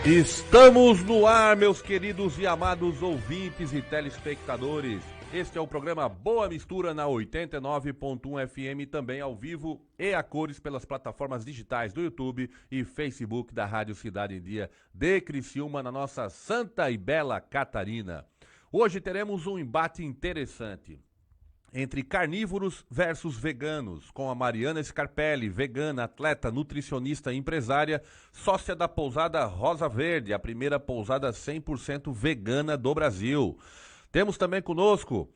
Estamos no ar, meus queridos e amados ouvintes e telespectadores. Este é o programa Boa Mistura na 89.1 FM, também ao vivo e a cores pelas plataformas digitais do YouTube e Facebook da Rádio Cidade em Dia de Criciúma, na nossa Santa e Bela Catarina. Hoje teremos um embate interessante entre carnívoros versus veganos, com a Mariana Scarpelli, vegana, atleta, nutricionista e empresária, sócia da pousada Rosa Verde, a primeira pousada 100% vegana do Brasil. Temos também conosco,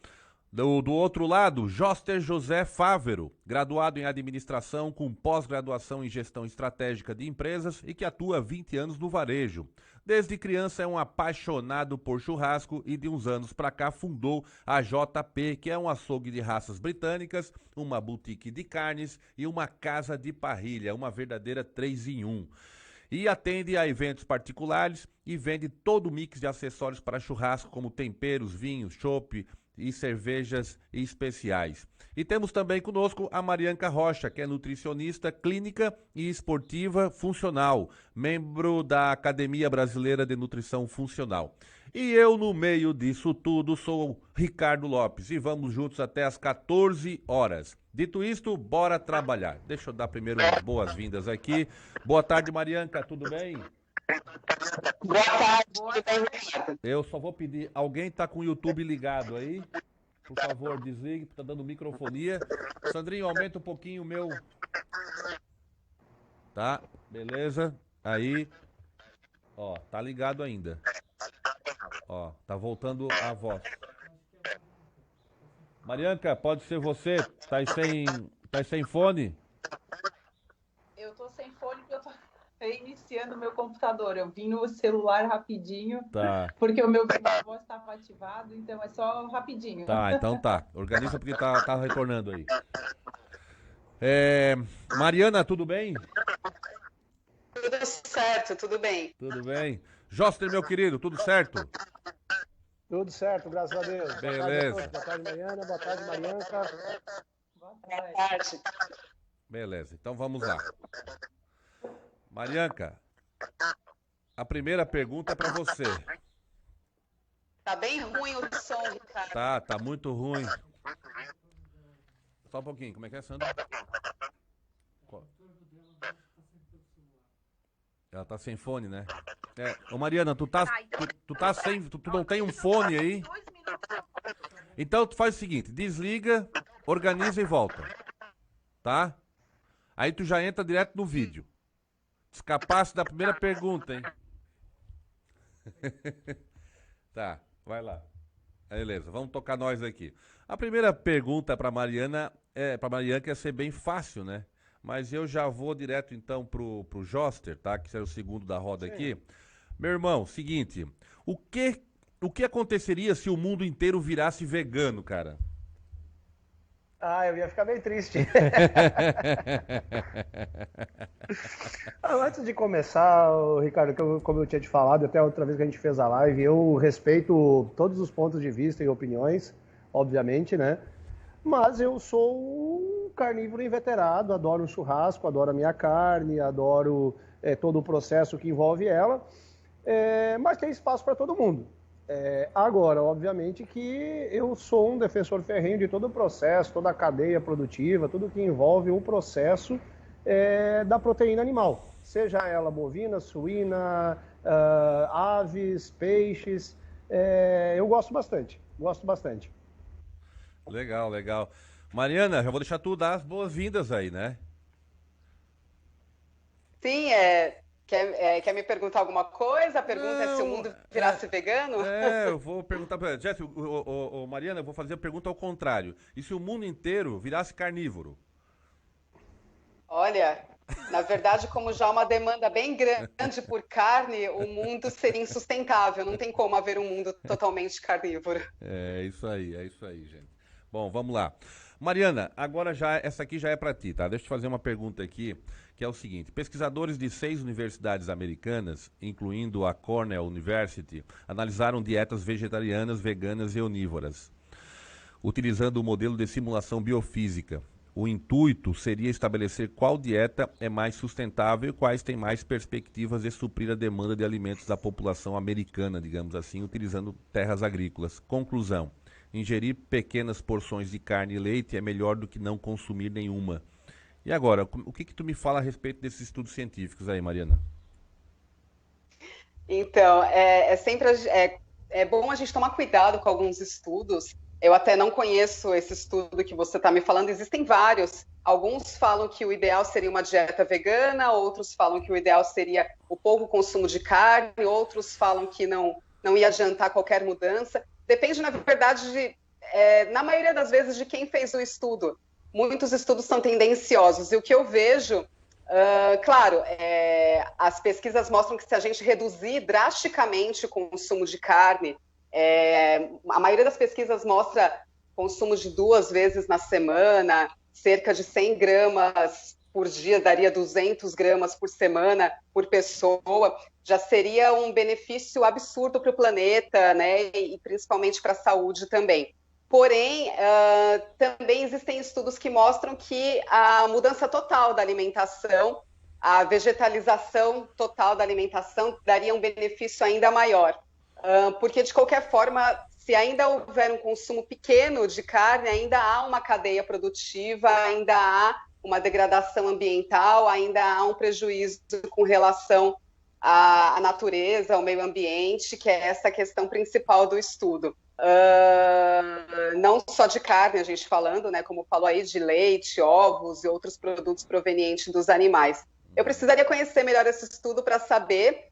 do outro lado, Joster José Fávero, graduado em administração com pós-graduação em gestão estratégica de empresas e que atua há 20 anos no varejo. Desde criança é um apaixonado por churrasco e de uns anos para cá fundou a JP, que é um açougue de raças britânicas, uma boutique de carnes e uma casa de parrilha, uma verdadeira 3 em 1. E atende a eventos particulares e vende todo o mix de acessórios para churrasco, como temperos, vinhos, chopp e cervejas especiais. E temos também conosco a Marianca Rocha, que é nutricionista clínica e esportiva funcional, membro da Academia Brasileira de Nutrição Funcional. E eu, no meio disso tudo, sou o Ricardo Lopes e vamos juntos até às 14 horas. Dito isto, bora trabalhar. Deixa eu dar primeiro umas boas-vindas aqui. Boa tarde, Marianca, tudo bem? Boa tarde, tudo bem, Ricardo? Eu só vou pedir, alguém tá com o YouTube ligado aí? Por favor, desligue, tá dando microfonia. Sandrinho, aumenta um pouquinho o meu. Tá, beleza. Aí, ó, tá ligado ainda. Ó, tá voltando a voz. Marianca, pode ser você? Tá sem fone? Eu tô sem fone porque eu tô reiniciando o meu computador. Eu vim no celular rapidinho, Tá. porque o meu voz estava ativado, então é só rapidinho. Tá, então tá. Organiza porque tá retornando aí. Mariana, tudo bem? Tudo certo, tudo bem. Tudo bem. Joster, meu querido, tudo certo? Tudo certo, graças a Deus. Beleza. Boa tarde, Mariana. Boa tarde, Marianca. Boa tarde. Beleza, então vamos lá. Marianca, a primeira pergunta é pra você. Tá bem ruim o som, Ricardo. Tá muito ruim. Só um pouquinho, como é que é, Sandra? Ela tá sem fone, né? Ô Mariana, tu tá sem, tu não tem um fone aí? Então tu faz o seguinte, desliga, organiza e volta. Tá? Aí tu já entra direto no vídeo. Escapasse da primeira pergunta, hein? Tá, vai lá. Beleza, vamos tocar nós aqui. A primeira pergunta pra Mariana, pra Marianca ia ser bem fácil, né? Mas eu já vou direto então pro Joster, tá? Que será o segundo da roda aqui. Meu irmão, seguinte, o que aconteceria se o mundo inteiro virasse vegano, cara? Eu ia ficar bem triste. Antes de começar, Ricardo, como eu tinha te falado, até a outra vez que a gente fez a live, eu respeito todos os pontos de vista e opiniões, obviamente, né? Mas eu sou um carnívoro inveterado, adoro um churrasco, adoro a minha carne, adoro todo o processo que envolve ela, mas tem espaço para todo mundo. Agora, obviamente que eu sou um defensor ferrenho de todo o processo, toda a cadeia produtiva, tudo que envolve o processo da proteína animal, seja ela bovina, suína, aves, peixes, eu gosto bastante. Legal, legal. Mariana, já vou deixar tu dar as boas-vindas aí, né? Sim, quer me perguntar alguma coisa? A pergunta é se o mundo virasse vegano? Eu vou perguntar pra ela. Jess, Mariana, eu vou fazer a pergunta ao contrário. E se o mundo inteiro virasse carnívoro? Olha, na verdade, como já há uma demanda bem grande por carne, o mundo seria insustentável. Não tem como haver um mundo totalmente carnívoro. É isso aí, gente. Bom, vamos lá. Mariana, agora essa aqui já é para ti, tá? Deixa eu te fazer uma pergunta aqui, que é o seguinte. Pesquisadores de 6 universidades americanas, incluindo a Cornell University, analisaram dietas vegetarianas, veganas e onívoras, utilizando o modelo de simulação biofísica. o intuito seria estabelecer qual dieta é mais sustentável e quais têm mais perspectivas de suprir a demanda de alimentos da população americana, digamos assim, utilizando terras agrícolas. Conclusão: ingerir pequenas porções de carne e leite é melhor do que não consumir nenhuma. E agora, o que tu me fala a respeito desses estudos científicos aí, Mariana? Então, é bom a gente tomar cuidado com alguns estudos. Eu até não conheço esse estudo que você está me falando, existem vários. Alguns falam que o ideal seria uma dieta vegana, outros falam que o ideal seria o pouco consumo de carne, outros falam que não ia adiantar qualquer mudança. Depende, na verdade, na maioria das vezes, de quem fez o estudo. Muitos estudos são tendenciosos, e o que eu vejo, claro, as pesquisas mostram que se a gente reduzir drasticamente o consumo de carne, a maioria das pesquisas mostra consumo de 2 vezes na semana, cerca de 100 gramas por dia, daria 200 gramas por semana por pessoa, já seria um benefício absurdo para o planeta, né, e principalmente para a saúde também. Porém, também existem estudos que mostram que a mudança total da alimentação, a vegetalização total da alimentação daria um benefício ainda maior. Porque, de qualquer forma, se ainda houver um consumo pequeno de carne, ainda há uma cadeia produtiva, ainda há uma degradação ambiental, ainda há um prejuízo com relação à natureza, ao meio ambiente, que é essa questão principal do estudo. Não só de carne, a gente falando, né, como falou aí, de leite, ovos e outros produtos provenientes dos animais. Eu precisaria conhecer melhor esse estudo para saber,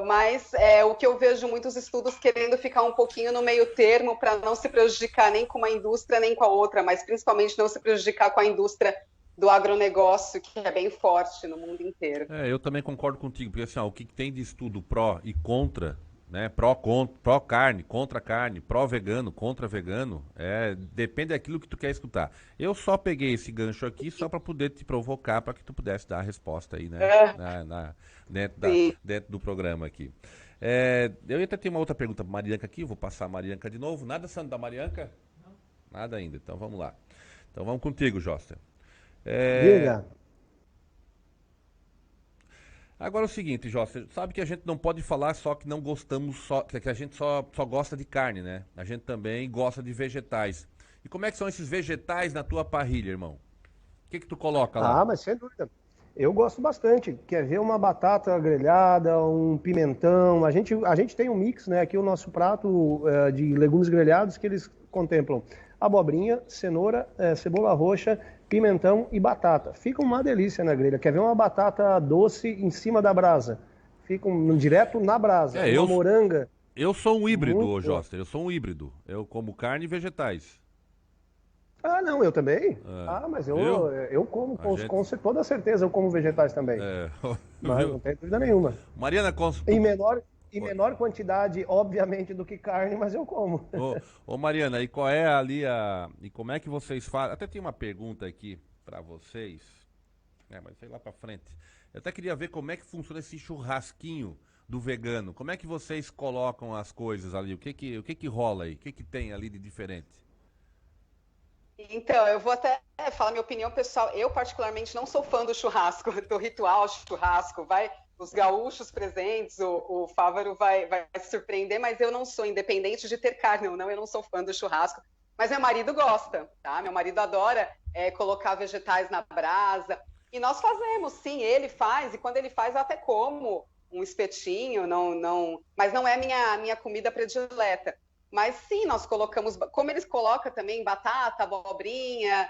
mas o que eu vejo muitos estudos querendo ficar um pouquinho no meio termo para não se prejudicar nem com uma indústria nem com a outra, mas principalmente não se prejudicar com a indústria do agronegócio, que é bem forte no mundo inteiro. Eu também concordo contigo, porque assim, o que tem de estudo pró e contra, né? Pró carne, contra carne, pró vegano, contra vegano, depende daquilo que tu quer escutar. Eu só peguei esse gancho aqui só para poder te provocar, para que tu pudesse dar a resposta aí, né? Dentro do programa aqui. Eu até tenho uma outra pergunta para Marianca aqui, vou passar a Marianca de novo. Nada, Sandro, da Marianca? Não. Nada ainda, então vamos lá. Então vamos contigo, Joster. Diga. Agora é o seguinte, Joster, sabe que a gente não pode falar só que não gostamos, que a gente só gosta de carne, né? A gente também gosta de vegetais. E como é que são esses vegetais na tua parrilha, irmão? O que tu coloca lá? Ah, mas sem dúvida. Eu gosto bastante. Quer ver uma batata grelhada, um pimentão? A gente tem um mix, né? Aqui o nosso prato de legumes grelhados que eles contemplam abobrinha, cenoura, cebola roxa, pimentão e batata. Fica uma delícia na grelha. Quer ver uma batata doce em cima da brasa? Fica direto na brasa. Uma moranga. Eu sou um híbrido, Joster. Eu sou um híbrido. Eu como carne e vegetais. Ah, não, eu também. Mas eu como, com toda certeza eu como vegetais também. Mas não tem dúvida nenhuma. Mariana, Em menor quantidade, obviamente, do que carne, mas eu como. Ô Mariana, e qual é ali e como é que vocês fazem? Até tem uma pergunta aqui para vocês, mas sei lá para frente. Eu até queria ver como é que funciona esse churrasquinho do vegano. Como é que vocês colocam as coisas ali? O que que rola aí? O que que tem ali de diferente? Então, eu vou até falar minha opinião pessoal. Eu, particularmente, não sou fã do churrasco, do ritual churrasco. Os gaúchos presentes, o Fávaro vai se surpreender, mas eu não sou, independente de ter carne ou não, eu não sou fã do churrasco. Mas meu marido gosta, tá? Meu marido adora colocar vegetais na brasa. E nós fazemos, sim, ele faz. E quando ele faz, eu até como um espetinho, mas não é minha comida predileta. Mas sim, nós colocamos, como eles colocam também batata, abobrinha,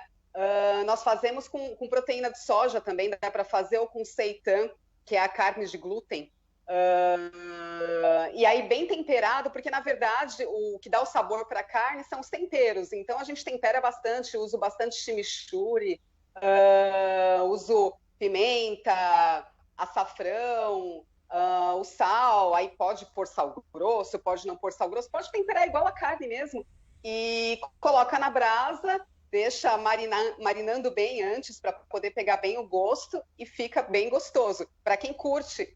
nós fazemos com proteína de soja também, dá para fazer, ou com seitan, que é a carne de glúten. E aí bem temperado, porque na verdade o que dá o sabor para a carne são os temperos. Então a gente tempera bastante, uso bastante chimichurri, uso pimenta, açafrão, o sal, aí pode pôr sal grosso, pode não pôr sal grosso, pode temperar igual a carne mesmo, e coloca na brasa, deixa marinando bem antes para poder pegar bem o gosto e fica bem gostoso. Para quem curte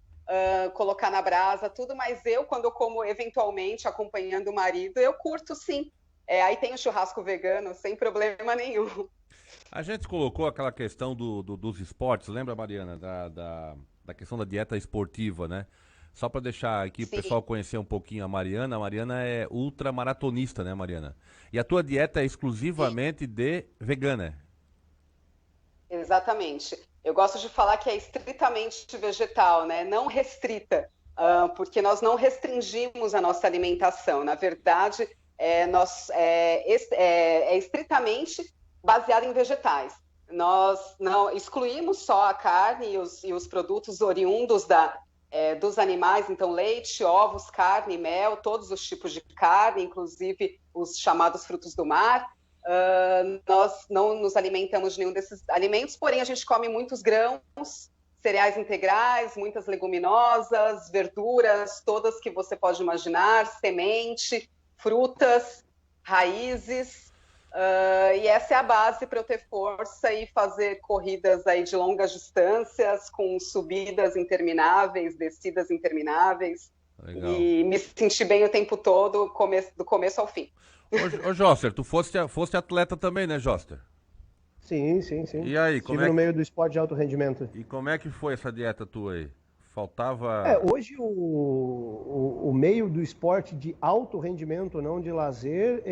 colocar na brasa, tudo, mas quando eu como eventualmente acompanhando o marido, eu curto sim. Aí tem o churrasco vegano sem problema nenhum. A gente colocou aquela questão dos esportes, lembra, Mariana, da questão da dieta esportiva, né? Só para deixar aqui o pessoal conhecer um pouquinho a Mariana é ultramaratonista, né, Mariana? E a tua dieta é exclusivamente de vegana? Exatamente. Eu gosto de falar que é estritamente vegetal, né? Não restrita, porque nós não restringimos a nossa alimentação. Na verdade, é estritamente baseada em vegetais. Nós não excluímos só a carne e os produtos oriundos dos animais, então leite, ovos, carne, mel, todos os tipos de carne, inclusive os chamados frutos do mar. Nós não nos alimentamos de nenhum desses alimentos, porém a gente come muitos grãos, cereais integrais, muitas leguminosas, verduras, todas que você pode imaginar, semente, frutas, raízes. E essa é a base para eu ter força e fazer corridas aí de longas distâncias, com subidas intermináveis, descidas intermináveis. Legal. E me sentir bem o tempo todo, do começo ao fim. Ô Joster, tu foste atleta também, né, Joster? Sim. E aí, estive no meio do esporte de alto rendimento. E como é que foi essa dieta tua aí? Faltava... Hoje o meio do esporte de alto rendimento, não de lazer,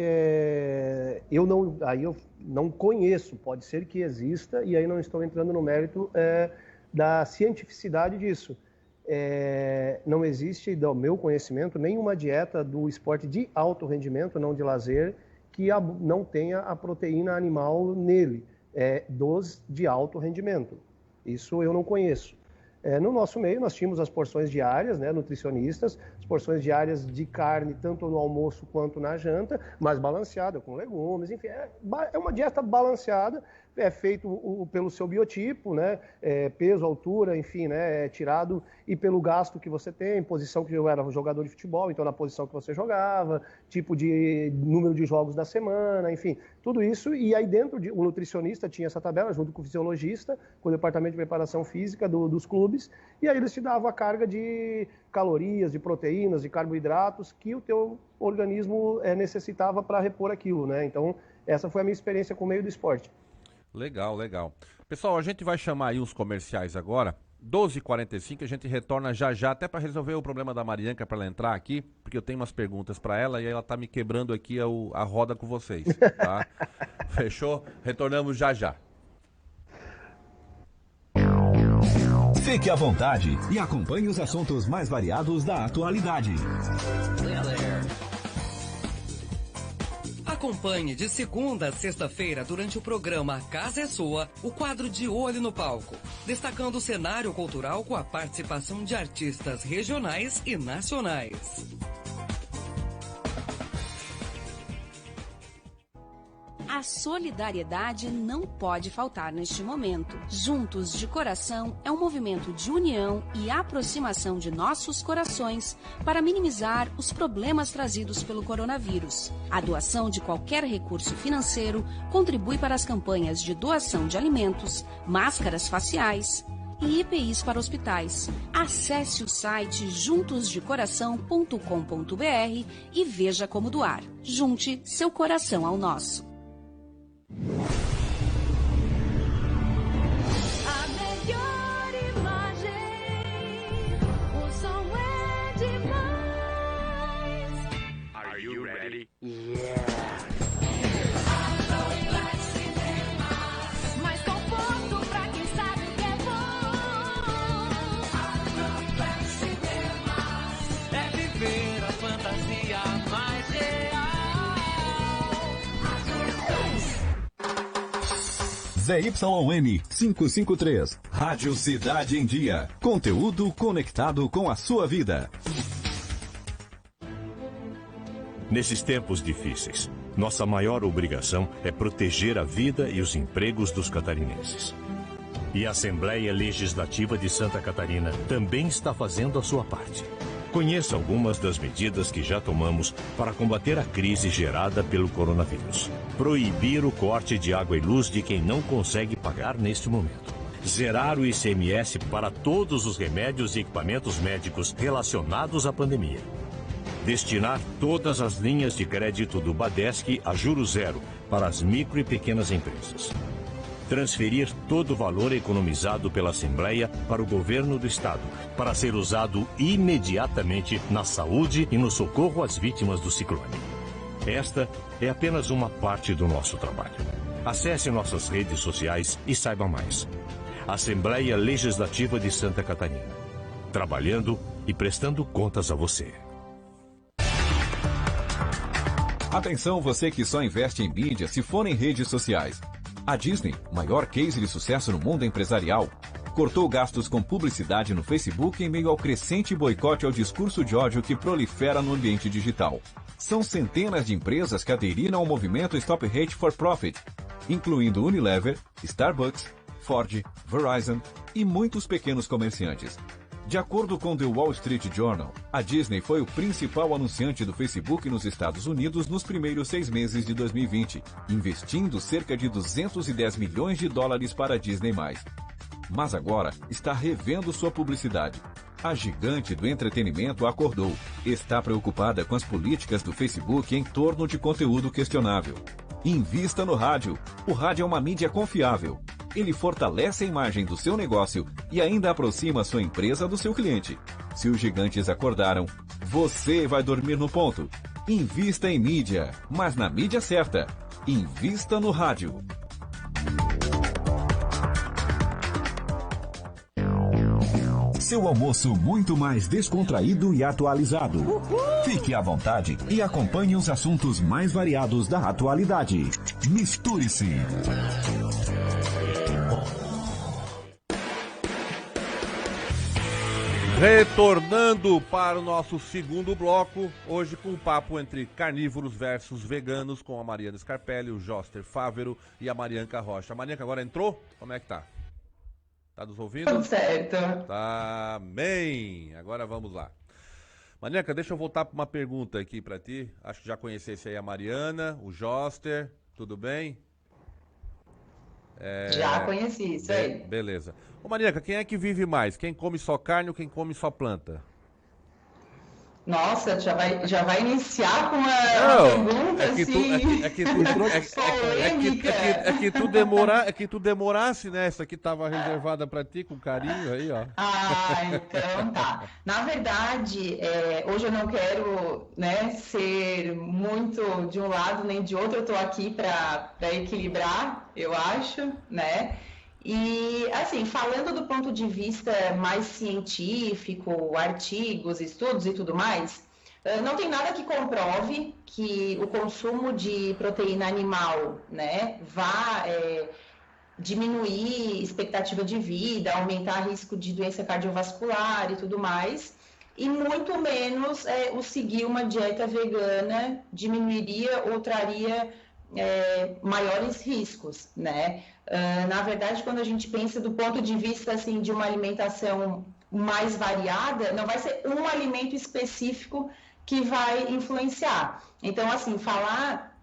eu não conheço, pode ser que exista, e aí não estou entrando no mérito da cientificidade disso. Não existe, do meu conhecimento, nenhuma dieta do esporte de alto rendimento, não de lazer, que não tenha a proteína animal nele, dos de alto rendimento. Isso eu não conheço. No nosso meio, nós tínhamos as porções diárias, né, nutricionistas, as porções diárias de carne, tanto no almoço quanto na janta, mas balanceada, com legumes, enfim, é uma dieta balanceada, é feito pelo seu biotipo, né, peso, altura, enfim, né, tirado e pelo gasto que você tem, posição que eu era jogador de futebol, então na posição que você jogava, tipo de número de jogos da semana, enfim, tudo isso, e aí dentro o nutricionista tinha essa tabela, junto com o fisiologista, com o departamento de preparação física dos clubes, e aí eles te davam a carga de calorias, de proteínas, de carboidratos que o teu organismo necessitava para repor aquilo, né, então essa foi a minha experiência com o meio do esporte. Legal. Pessoal, a gente vai chamar aí os comerciais agora, 12h45, a gente retorna já, até para resolver o problema da Marianca, para ela entrar aqui, porque eu tenho umas perguntas para ela e ela tá me quebrando aqui a roda com vocês, tá? Fechou? Retornamos já. Fique à vontade e acompanhe os assuntos mais variados da atualidade. Acompanhe de segunda a sexta-feira, durante o programa Casa é Sua, o quadro De Olho no Palco, destacando o cenário cultural com a participação de artistas regionais e nacionais. A solidariedade não pode faltar neste momento. Juntos de Coração é um movimento de união e aproximação de nossos corações para minimizar os problemas trazidos pelo coronavírus. A doação de qualquer recurso financeiro contribui para as campanhas de doação de alimentos, máscaras faciais e EPIs para hospitais. Acesse o site juntosdecoração.com.br e veja como doar. Junte seu coração ao nosso. A melhor imagem, o som é demais. Are you ready? Mais conforto pra quem sabe o que é bom. É viver a fantasia mais real. ZYN 553, Rádio Cidade em Dia. Conteúdo conectado com a sua vida. Nesses tempos difíceis, nossa maior obrigação é proteger a vida e os empregos dos catarinenses. E a Assembleia Legislativa de Santa Catarina também está fazendo a sua parte. Conheça algumas das medidas que já tomamos para combater a crise gerada pelo coronavírus. Proibir o corte de água e luz de quem não consegue pagar neste momento. Zerar o ICMS para todos os remédios e equipamentos médicos relacionados à pandemia. Destinar todas as linhas de crédito do Badesc a juros zero para as micro e pequenas empresas. transferir todo o valor economizado pela Assembleia para o governo do Estado, para ser usado imediatamente na saúde e no socorro às vítimas do ciclone. Esta é apenas uma parte do nosso trabalho. Acesse nossas redes sociais e saiba mais. Assembleia Legislativa de Santa Catarina. Trabalhando e prestando contas a você. Atenção, você que só investe em mídia se for em redes sociais. A Disney, maior case de sucesso no mundo empresarial, cortou gastos com publicidade no Facebook em meio ao crescente boicote ao discurso de ódio que prolifera no ambiente digital. São centenas de empresas que aderiram ao movimento Stop Hate for Profit, incluindo Unilever, Starbucks, Ford, Verizon e muitos pequenos comerciantes. De acordo com The Wall Street Journal, a Disney foi o principal anunciante do Facebook nos Estados Unidos nos primeiros 6 meses de 2020, investindo cerca de 210 milhões de dólares para a Disney+. Mas agora está revendo sua publicidade. A gigante do entretenimento acordou. Está preocupada com as políticas do Facebook em torno de conteúdo questionável. Invista no rádio. O rádio é uma mídia confiável. Ele fortalece a imagem do seu negócio e ainda aproxima sua empresa do seu cliente. Se os gigantes acordaram, você vai dormir no ponto. Invista em mídia, mas na mídia certa. Invista no rádio. Seu almoço muito mais descontraído e atualizado. Fique à vontade e acompanhe os assuntos mais variados da atualidade. Misture-se. Retornando para o nosso segundo bloco, hoje com um papo entre carnívoros versus veganos com a Mariana Scarpelli, o Joster Fávero e a Marianca Rocha. A Marianca agora entrou? Como é que tá? Tá nos ouvindo? Tudo certo. Tá, amém. Agora vamos lá. Marianca, deixa eu voltar para uma pergunta aqui para ti. Acho que já conhecesse aí a Mariana, o Joster, tudo bem? Já conheci, isso aí. Beleza. Ô Marianca, quem é que vive mais? Quem come só carne ou quem come só planta? Nossa, já vai iniciar com uma pergunta assim. É que tu demorasse, né? Essa aqui tava reservada pra ti com carinho aí, ó. Então tá. Na verdade, hoje eu não quero, né, ser muito de um lado nem de outro. Eu tô aqui para equilibrar, eu acho, né? E, assim, falando do ponto de vista mais científico, artigos, estudos e tudo mais, não tem nada que comprove que o consumo de proteína animal, né, vá diminuir expectativa de vida, aumentar risco de doença cardiovascular e tudo mais, e muito menos o seguir uma dieta vegana diminuiria ou traria maiores riscos, né? Na verdade, quando a gente pensa do ponto de vista assim, de uma alimentação mais variada, não vai ser um alimento específico que vai influenciar. Então, assim, falar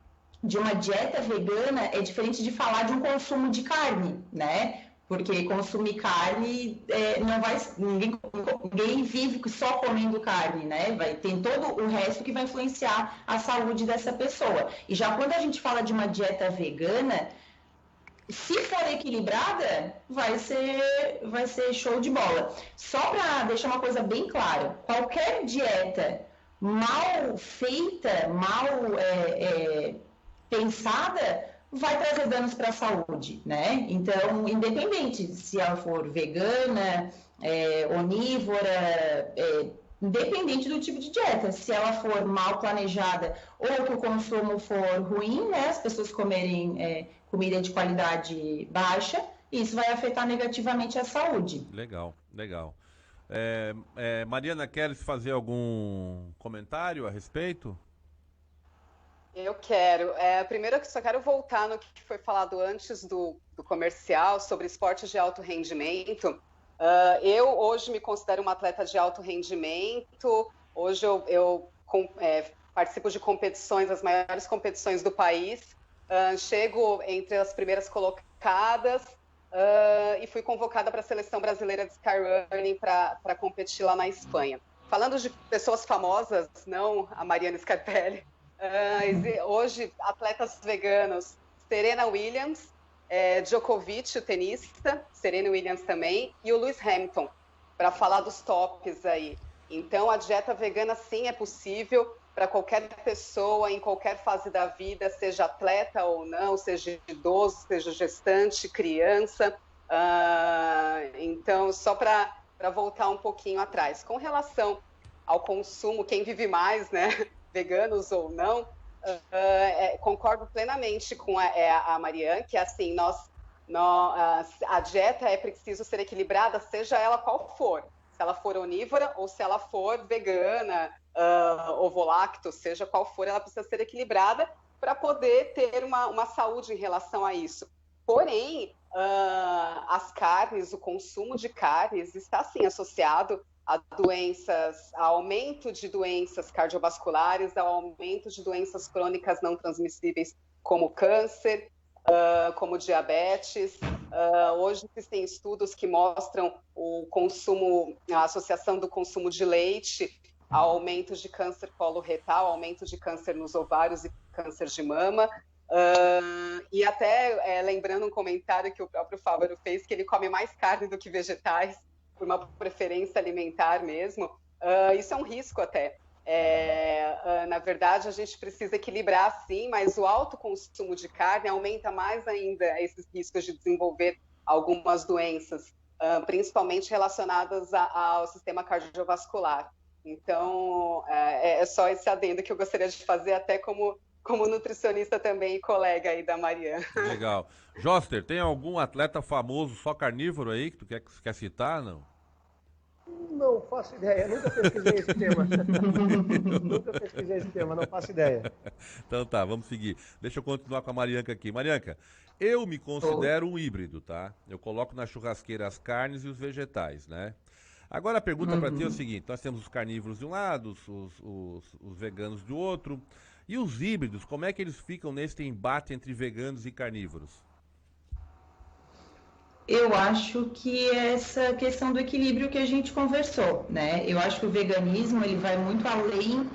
de uma dieta vegana é diferente de falar de um consumo de carne, né? Porque consumir carne não vai. Ninguém vive só comendo carne, né? Tem todo o resto que vai influenciar a saúde dessa pessoa. E já quando a gente fala de uma dieta vegana, se for equilibrada, vai ser show de bola. Só para deixar uma coisa bem clara, qualquer dieta mal feita, mal pensada, vai trazer danos para a saúde, né? Então, independente se ela for vegana, onívora, independente do tipo de dieta, se ela for mal planejada ou que o consumo for ruim, né? As pessoas comerem comida de qualidade baixa, isso vai afetar negativamente a saúde. Legal, legal. Mariana, queres fazer algum comentário a respeito? Eu quero. Primeiro, eu só quero voltar no que foi falado antes do comercial sobre esportes de alto rendimento. Eu hoje me considero uma atleta de alto rendimento. Hoje eu participo de competições, as maiores competições do país. Chego entre as primeiras colocadas e fui convocada para a seleção brasileira de skyrunning para competir lá na Espanha. Falando de pessoas famosas, não a Mariana Scarpelli, hoje atletas veganos, Serena Williams, Djokovic, o tenista, Serena Williams também, e o Lewis Hamilton, para falar dos tops aí. Então, a dieta vegana, sim, é possível para qualquer pessoa, em qualquer fase da vida, seja atleta ou não, seja idoso, seja gestante, criança. Então, só para voltar um pouquinho atrás. Com relação ao consumo, quem vive mais, né, veganos ou não, concordo plenamente com a Mariane, que assim, a dieta é preciso ser equilibrada, seja ela qual for. Se ela for onívora ou se ela for vegana, ovo-lacto, seja qual for, ela precisa ser equilibrada para poder ter uma saúde em relação a isso. Porém, as carnes, o consumo de carnes está sim associado a doenças, a aumento de doenças cardiovasculares, ao aumento de doenças crônicas não transmissíveis, como câncer, como diabetes. Hoje existem estudos que mostram o consumo, a associação do consumo de leite ao aumento de câncer coloretal, aumento de câncer nos ovários e câncer de mama. E até lembrando um comentário que o próprio Fávaro fez, que ele come mais carne do que vegetais, por uma preferência alimentar mesmo. Isso é um risco até. Na verdade, a gente precisa equilibrar sim, mas o alto consumo de carne aumenta mais ainda esses riscos de desenvolver algumas doenças, principalmente relacionadas ao sistema cardiovascular. Então, é só esse adendo que eu gostaria de fazer, até como nutricionista também e colega aí da Mariane. Legal. Joster, tem algum atleta famoso só carnívoro aí que tu quer citar, não? Não faço ideia, nunca pesquisei esse tema. Nunca pesquisei esse tema, não faço ideia. Então tá, vamos seguir. Deixa eu continuar com a Marianca aqui. Marianca, eu me considero um híbrido, tá? Eu coloco na churrasqueira as carnes e os vegetais, né? Agora a pergunta para ti é o seguinte: nós temos os carnívoros de um lado, os veganos do outro. E os híbridos, como é que eles ficam nesse embate entre veganos e carnívoros? Eu acho que essa questão do equilíbrio que a gente conversou, né? Eu acho que o veganismo ele vai muito além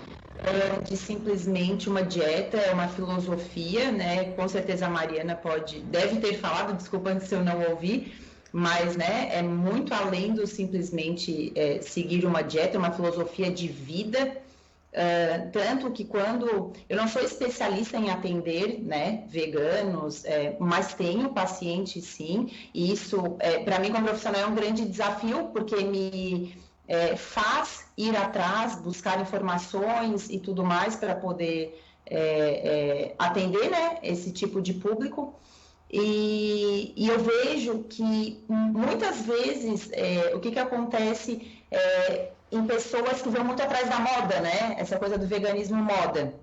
de simplesmente uma dieta, é uma filosofia, né? Com certeza a Mariana deve ter falado, desculpa se eu não ouvi, mas, né, é muito além do simplesmente seguir uma dieta, é uma filosofia de vida. Tanto que quando eu não sou especialista em atender, né, veganos, mas tenho paciente sim, e isso para mim como profissional é um grande desafio, porque me faz ir atrás, buscar informações e tudo mais para poder atender, né, esse tipo de público. E eu vejo que muitas vezes o que acontece em pessoas que vão muito atrás da moda, né? Essa coisa do veganismo moda.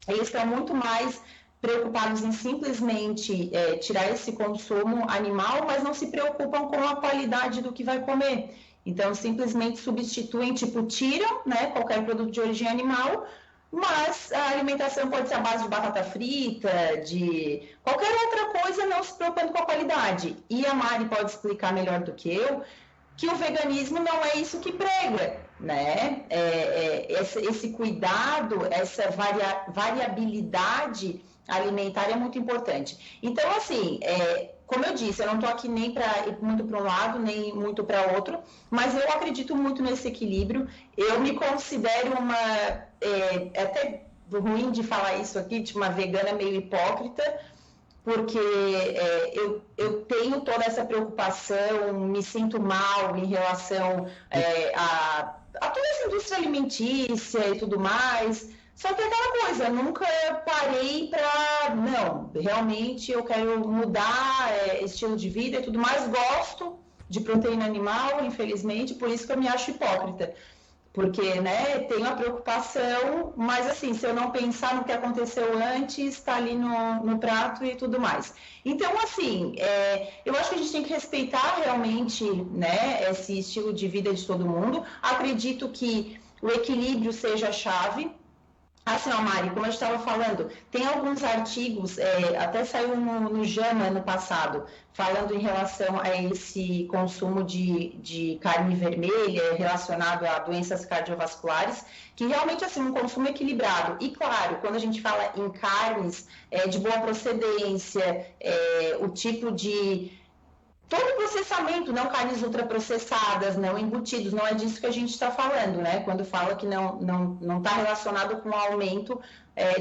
Eles estão muito mais preocupados em simplesmente tirar esse consumo animal, mas não se preocupam com a qualidade do que vai comer. Então, simplesmente substituem, tiram, né, qualquer produto de origem animal, mas a alimentação pode ser à base de batata frita, de qualquer outra coisa, não se preocupando com a qualidade. E a Mari pode explicar melhor do que eu, que o veganismo não é isso que prega, né? Esse cuidado, essa variabilidade alimentar é muito importante. Então, assim, como eu disse, eu não estou aqui nem para ir muito para um lado, nem muito para outro, mas eu acredito muito nesse equilíbrio. Eu me considero até ruim de falar isso aqui, de uma vegana meio hipócrita, porque eu tenho toda essa preocupação, me sinto mal em relação a toda essa indústria alimentícia e tudo mais. Só que aquela coisa, nunca parei para, não, realmente eu quero mudar estilo de vida e tudo mais. Gosto de proteína animal, infelizmente, por isso que eu me acho hipócrita. Porque, né, tenho a preocupação, mas assim, se eu não pensar no que aconteceu antes, está ali no prato e tudo mais. Então, assim, eu acho que a gente tem que respeitar realmente, né, esse estilo de vida de todo mundo. Acredito que o equilíbrio seja a chave. Assim, ó, Mari, como a gente estava falando, tem alguns artigos, até saiu no JAMA ano passado, falando em relação a esse consumo de carne vermelha relacionado a doenças cardiovasculares, que realmente, assim, um consumo equilibrado. E, claro, quando a gente fala em carnes de boa procedência, o tipo de... Todo processamento, não carnes ultraprocessadas, não embutidos, não é disso que a gente está falando, né? Quando fala que não está relacionado com o aumento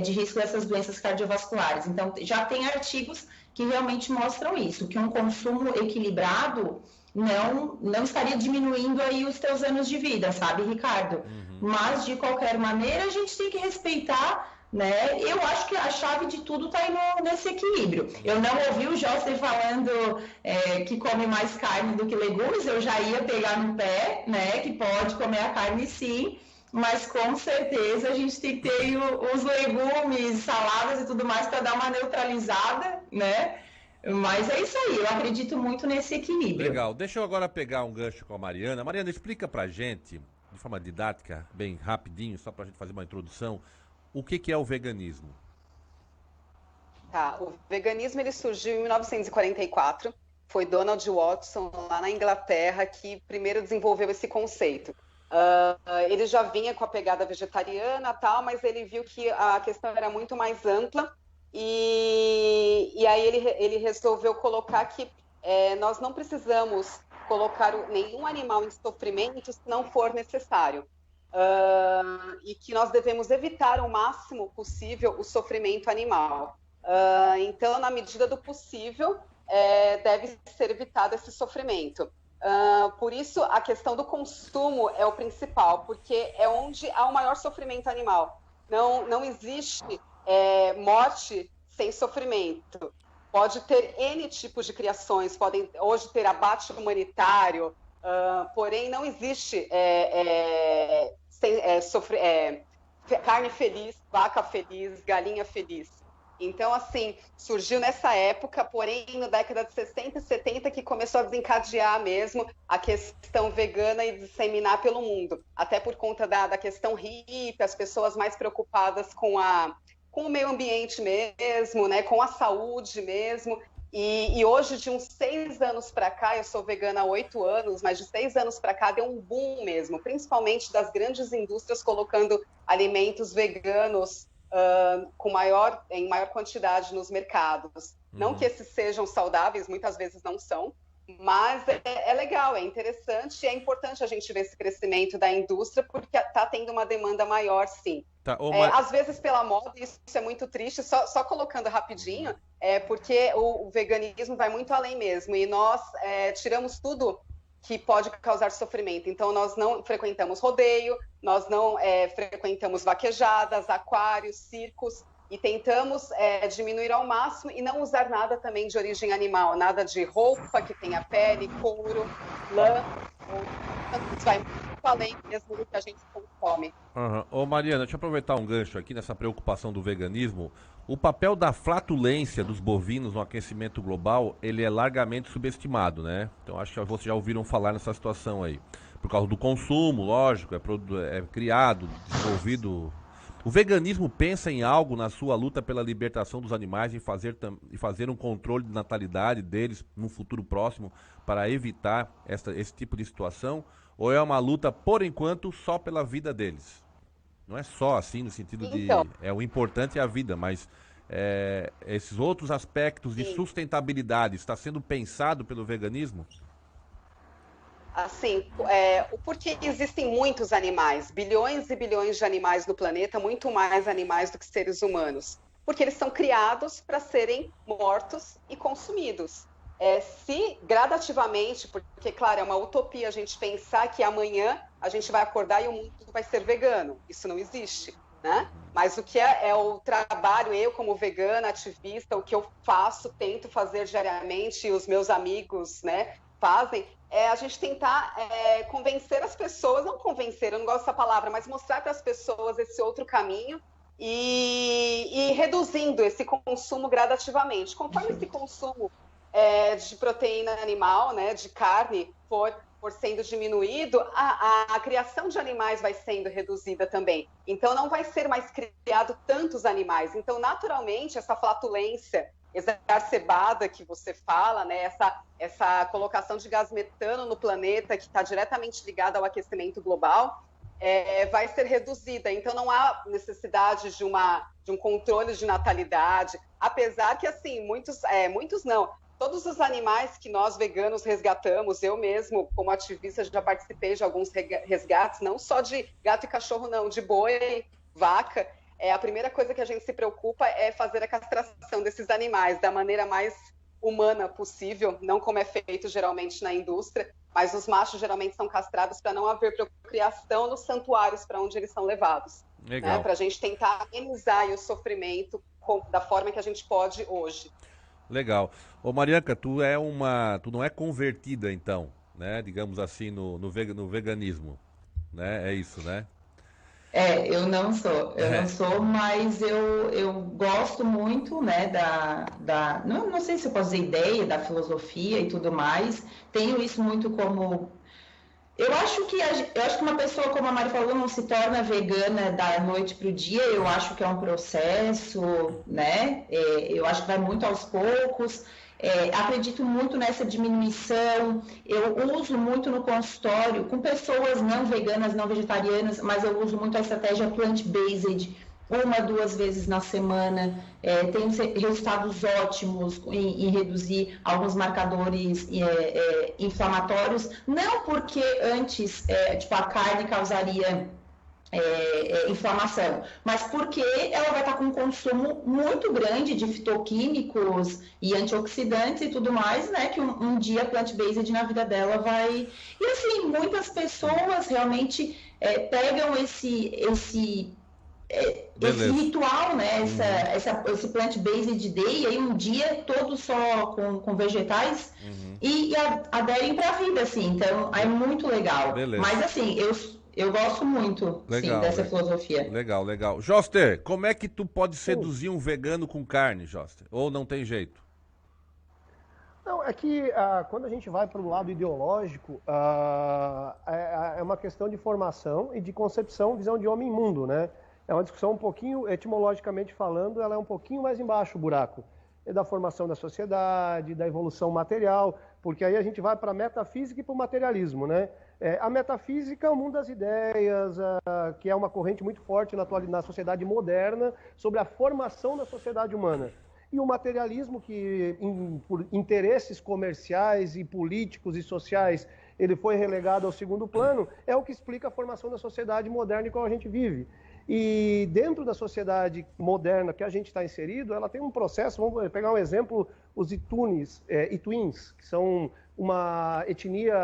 de risco dessas doenças cardiovasculares. Então, já tem artigos que realmente mostram isso, que um consumo equilibrado não estaria diminuindo aí os teus anos de vida, sabe, Ricardo? Mas, de qualquer maneira, a gente tem que respeitar, né? Eu acho que a chave de tudo está aí nesse equilíbrio. Eu não ouvi o José falando que come mais carne do que legumes, eu já ia pegar no pé, né? Que pode comer a carne sim, mas com certeza a gente tem que ter os legumes, saladas e tudo mais para dar uma neutralizada, né? Mas é isso aí, eu acredito muito nesse equilíbrio. Legal, deixa eu agora pegar um gancho com a Mariana. Mariana, explica pra gente, de forma didática, bem rapidinho, só pra gente fazer uma introdução, o que é o veganismo? Tá, o veganismo ele surgiu em 1944, foi Donald Watson, lá na Inglaterra, que primeiro desenvolveu esse conceito. Ele já vinha com a pegada vegetariana, tal, mas ele viu que a questão era muito mais ampla, e aí ele resolveu colocar que nós não precisamos colocar nenhum animal em sofrimento se não for necessário. E que nós devemos evitar o máximo possível o sofrimento animal. Então, na medida do possível, deve ser evitado esse sofrimento. Por isso, a questão do consumo é o principal, porque é onde há o maior sofrimento animal. Não existe morte sem sofrimento. Pode ter N tipos de criações, podem hoje ter abate humanitário, porém não existe carne feliz, vaca feliz, galinha feliz. Então, assim, surgiu nessa época, porém, na década de 60 e 70, que começou a desencadear mesmo a questão vegana e disseminar pelo mundo. Até por conta da questão hippie, as pessoas mais preocupadas com o meio ambiente mesmo, né, com a saúde mesmo. E hoje, de uns 6 anos para cá, eu sou vegana há 8 anos, mas de 6 anos para cá deu um boom mesmo, principalmente das grandes indústrias colocando alimentos veganos em maior quantidade nos mercados. Não que esses sejam saudáveis, muitas vezes não são, mas é legal, é interessante e é importante a gente ver esse crescimento da indústria, porque está tendo uma demanda maior, sim. Tá, às vezes pela moda, isso é muito triste, só colocando rapidinho, porque o veganismo vai muito além mesmo, e nós tiramos tudo que pode causar sofrimento. Então, nós não frequentamos rodeio, nós não frequentamos vaquejadas, aquários, circos, e tentamos diminuir ao máximo e não usar nada também de origem animal, nada de roupa que tenha pele, couro, lã, isso vai muito além mesmo do que a gente consome. Ô Mariana, deixa eu aproveitar um gancho aqui nessa preocupação do veganismo. O papel da flatulência dos bovinos no aquecimento global, ele é largamente subestimado, né? Então acho que vocês já ouviram falar nessa situação aí. Por causa do consumo, lógico, é criado, desenvolvido. O veganismo pensa em algo na sua luta pela libertação dos animais e fazer um controle de natalidade deles no futuro próximo para evitar esse tipo de situação? Ou é uma luta, por enquanto, só pela vida deles? Não é só assim, no sentido de... o importante é a vida, mas esses outros aspectos de sustentabilidade está sendo pensado pelo veganismo? Assim, porque existem muitos animais, bilhões e bilhões de animais no planeta, muito mais animais do que seres humanos. Porque eles são criados para serem mortos e consumidos. Se gradativamente, porque, claro, é uma utopia a gente pensar que amanhã a gente vai acordar e o mundo vai ser vegano. Isso não existe, né? Mas o que é o trabalho, eu como vegana, ativista, o que eu faço, tento fazer diariamente, e os meus amigos, né, fazem, a gente tentar convencer as pessoas, não convencer, eu não gosto dessa palavra, mas mostrar para as pessoas esse outro caminho e reduzindo esse consumo gradativamente. Conforme esse consumo de proteína animal, né, de carne, for for sendo diminuído, a criação de animais vai sendo reduzida também. Então, não vai ser mais criado tantos animais. Então, naturalmente, essa flatulência exacerbada que você fala, né, essa colocação de gás metano no planeta, que está diretamente ligada ao aquecimento global, vai ser reduzida. Então, não há necessidade de um controle de natalidade, apesar que, assim, muitos não. Todos os animais que nós veganos resgatamos, eu mesmo, como ativista, já participei de alguns resgates, não só de gato e cachorro, não, de boi, vaca. A primeira coisa que a gente se preocupa é fazer a castração desses animais da maneira mais humana possível, não como é feito geralmente na indústria, mas os machos geralmente são castrados para não haver procriação nos santuários para onde eles são levados. Legal. Né? Para a gente tentar amenizar o sofrimento da forma que a gente pode hoje. Legal. Ô Marianca, tu não é convertida então, né? Digamos assim, no veganismo, né? É isso, né? Eu não sou, mas eu gosto muito, né, não sei se eu posso dizer ideia, da filosofia e tudo mais, tenho isso muito como... Eu acho que uma pessoa, como a Mari falou, não se torna vegana da noite para o dia, eu acho que é um processo, né, eu acho que vai muito aos poucos. Acredito muito nessa diminuição, eu uso muito no consultório, com pessoas não veganas, não vegetarianas, mas eu uso muito a estratégia plant-based, 1, 2 vezes na semana, tenho resultados ótimos em reduzir alguns marcadores inflamatórios, não porque antes a carne causaria inflamação, mas porque ela vai estar com um consumo muito grande de fitoquímicos e antioxidantes e tudo mais, né, que um dia plant-based na vida dela vai... E assim, muitas pessoas realmente pegam esse ritual, né, esse plant-based day, e aí um dia todo só com vegetais, e aderem para a vida, assim, então é muito legal. Beleza. Mas assim, eu gosto muito, legal, sim, dessa filosofia. Legal. Joster, como é que tu pode seduzir um vegano com carne, Joster? Ou não tem jeito? Não, é que quando a gente vai para o lado ideológico, é uma questão de formação e de concepção, visão de homem e mundo, né? É uma discussão um pouquinho, etimologicamente falando, ela é um pouquinho mais embaixo o buraco. É da formação da sociedade, da evolução material, porque aí a gente vai para a metafísica e para o materialismo, né? A metafísica é o mundo das ideias, que é uma corrente muito forte na sociedade moderna, sobre a formação da sociedade humana. E o materialismo, que por interesses comerciais e políticos e sociais, ele foi relegado ao segundo plano, é o que explica a formação da sociedade moderna em qual a gente vive. E dentro da sociedade moderna que a gente está inserido, ela tem um processo, vamos pegar um exemplo, os Itunes, que são uma etnia